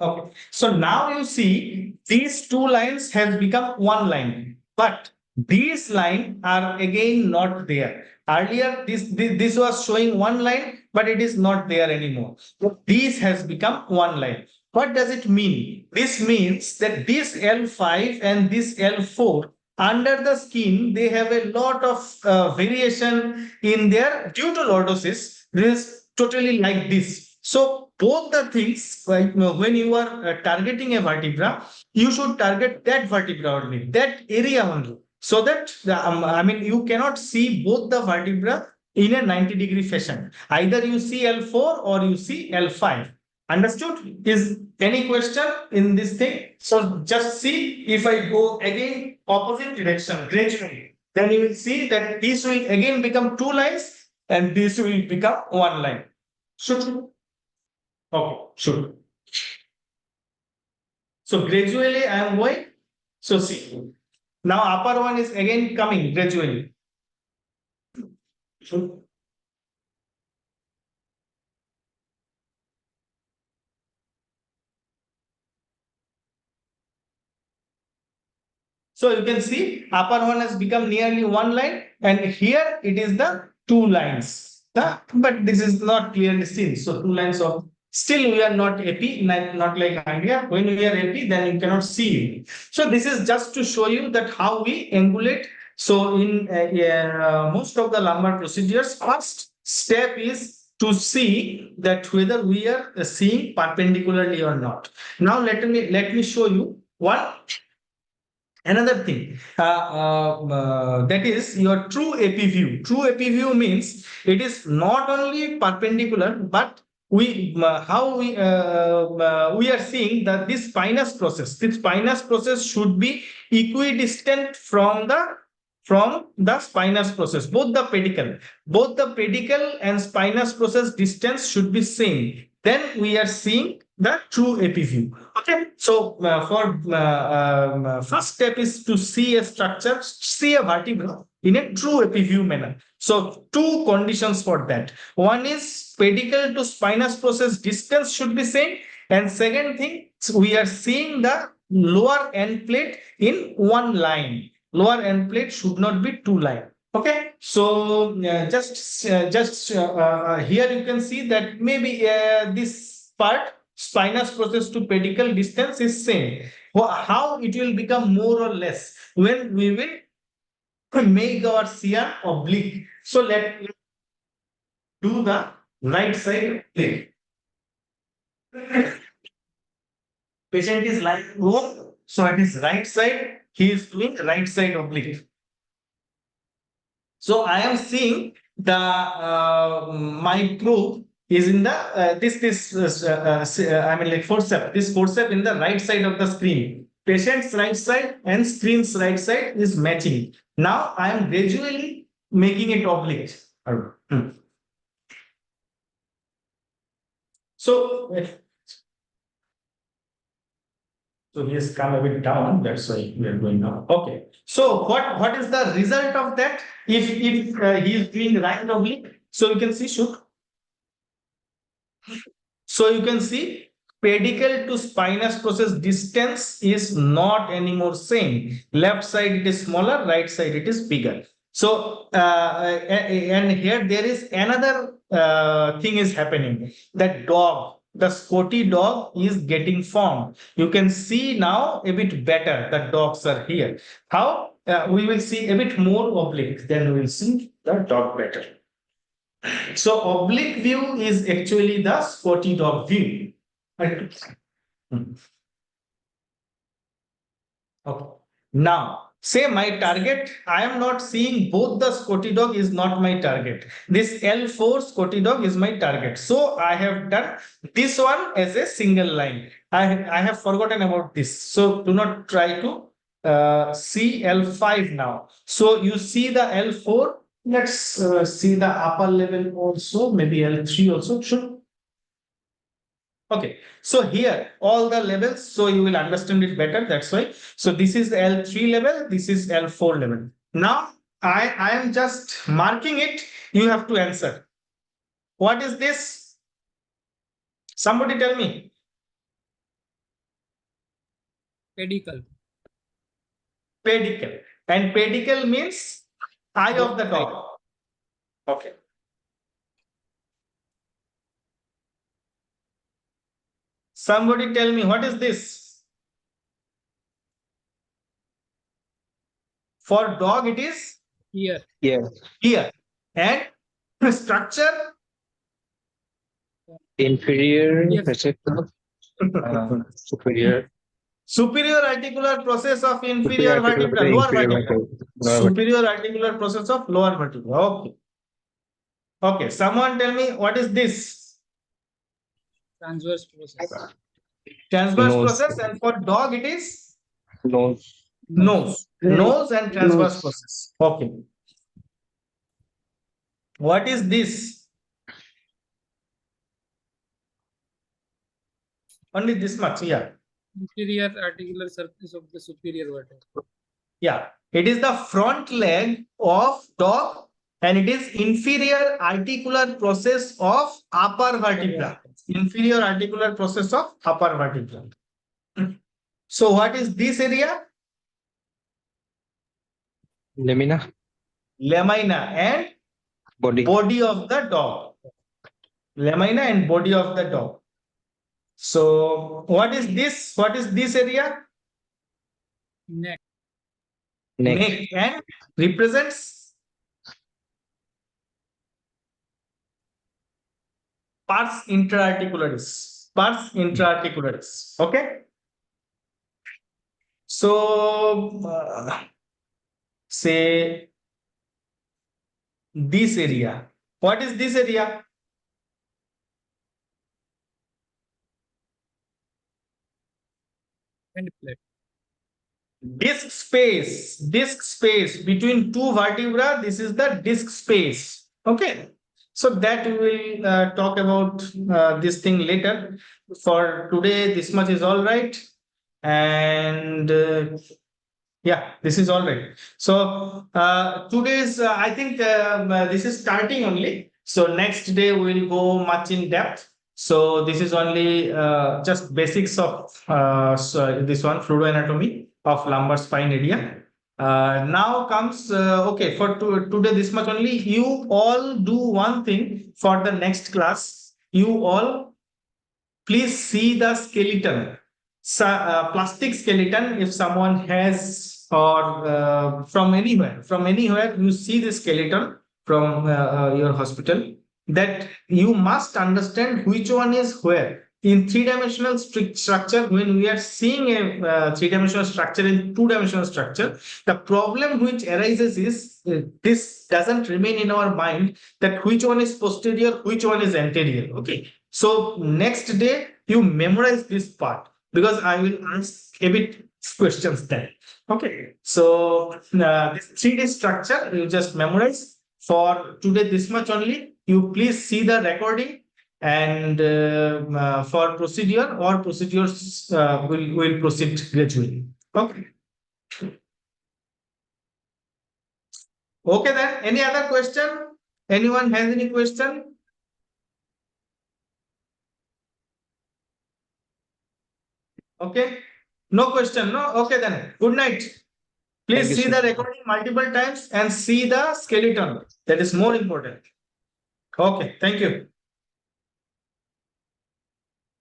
Okay. So now you see these two lines have become one line, but these lines are again not there. Earlier, this was showing one line, but it is not there anymore. So this has become one line. What does it mean? This means that this L5 and this L4 under the skin, they have a lot of variation in their due to lordosis. This is totally like this. So both the things, like when you are targeting a vertebra, you should target that vertebra only, that area only, so that I mean you cannot see both the vertebra in a 90-degree fashion. Either you see L4 or you see L5. Understood? Is any question in this thing? So just see, if I go again opposite direction gradually, then you will see that this will again become two lines and this will become one line. Should? Okay, should. So gradually I am going. So see, now upper one is again coming gradually. Should. So you can see upper one has become nearly one line, and here it is the two lines. But this is not clearly seen. So two lines of, still we are not AP, not like India. When we are AP, then you cannot see it. So this is just to show you that how we angulate. So in most of the lumbar procedures, first step is to see that whether we are seeing perpendicularly or not. Now let me show you one. Another thing, that is your true AP view. True AP view means it is not only perpendicular, but how we are seeing that this spinous process. This spinous process should be equidistant from the spinous process. Both the pedicle and spinous process distance should be same. Then we are seeing the true AP view. Okay, so first step is to see a structure, see a vertebra in a true AP view manner. So two conditions for that. One is pedicle to spinous process distance should be same, and second thing, we are seeing the lower end plate in one line. Lower end plate should not be two line. Okay, so just here you can see that maybe this part spinous process to pedicle distance is same. How it will become more or less when we will make our CR oblique. So let do the right side plate. Patient is lying wrong, so it is right side. He is doing right side oblique. So I am seeing the my probe is in the I mean like forceps. This forceps in the right side of the screen. Patient's right side and screen's right side is matching. Now I am gradually making it oblique. So he has come a bit down. That's why we are going now. Okay. So what is the result of that? If he is doing right oblique, so you can see shoot. So you can see pedicle to spinous process distance is not anymore same. Left side it is smaller, right side it is bigger. So and here there is another thing is happening. That dog, the Scotty dog is getting formed. You can see now a bit better that dogs are here. How? We will see a bit more oblique, then we will see the dog better. So oblique view is actually the Scotty dog view. Right? Okay. Now, say my target, I am not seeing both the Scotty dog is not my target. This L4 Scotty dog is my target. So I have done this one as a single line. I have forgotten about this. So do not try to see L5 now. So you see the L4. Let's see the upper level also, maybe L3 also should. Okay, so here all the levels, so you will understand it better. That's why. So this is L3 level, this is L4 level. Now I am just marking it. You have to answer. What is this? Somebody tell me. Pedicle. Pedicle. And pedicle means eye of the dog. Okay. Somebody tell me what is this? For dog, it is Here. Yes. here. And structure, Inferior Yes. receptor, superior. superior articular process of inferior Superior articular vertebra, vertebra, lower inferior vertebra. vertebra, lower vertebra. Superior articular process of lower vertebra. Okay. Okay. Someone tell me what is this? Transverse process. Transverse Nose. process, and for dog it is Nose. nose. Nose and transverse Nose. process. Okay. What is this? Only this much. Yeah. Inferior articular surface of the superior vertebra. Yeah. It is the front leg of dog, and it is inferior articular process of upper vertebra. Inferior articular process of upper vertebra. So what is this area? Lamina. Lamina and Body. body of the dog. Lamina and body of the dog. So what is this? What is this area? Neck. Neck. Neck, and represents pars intraarticularis. Pars intraarticularis. Okay. So say this area. What is this area? And plate. Disc space between two vertebra. This is the disc space. Okay. So that we will talk about this thing later. For today, this much is all right. And yeah, this is all right. So today's, I think this is starting only. So next day we will go much in depth. So this is only just basics of this one, fluidoanatomy of lumbar spine area. Now comes, okay, for today this much only. You all do one thing for the next class. You all please see the skeleton. Plastic skeleton, if someone has, or from anywhere you see the skeleton from your hospital, that you must understand which one is where. In three-dimensional structure, when we are seeing a three-dimensional structure in two-dimensional structure, the problem which arises is this doesn't remain in our mind, that which one is posterior, which one is anterior. Okay. So next day you memorize this part, because I will ask a bit questions then. Okay. So this 3D structure you just memorize. For today this much only. You please see the recording, and for procedure or procedures will proceed gradually. Okay. Okay then. Any other question? Anyone has any question? Okay. No question. No. Okay then. Good night. Please Thank you, see sir. the recording multiple times and see the skeleton. That is more important. Okay. Thank you.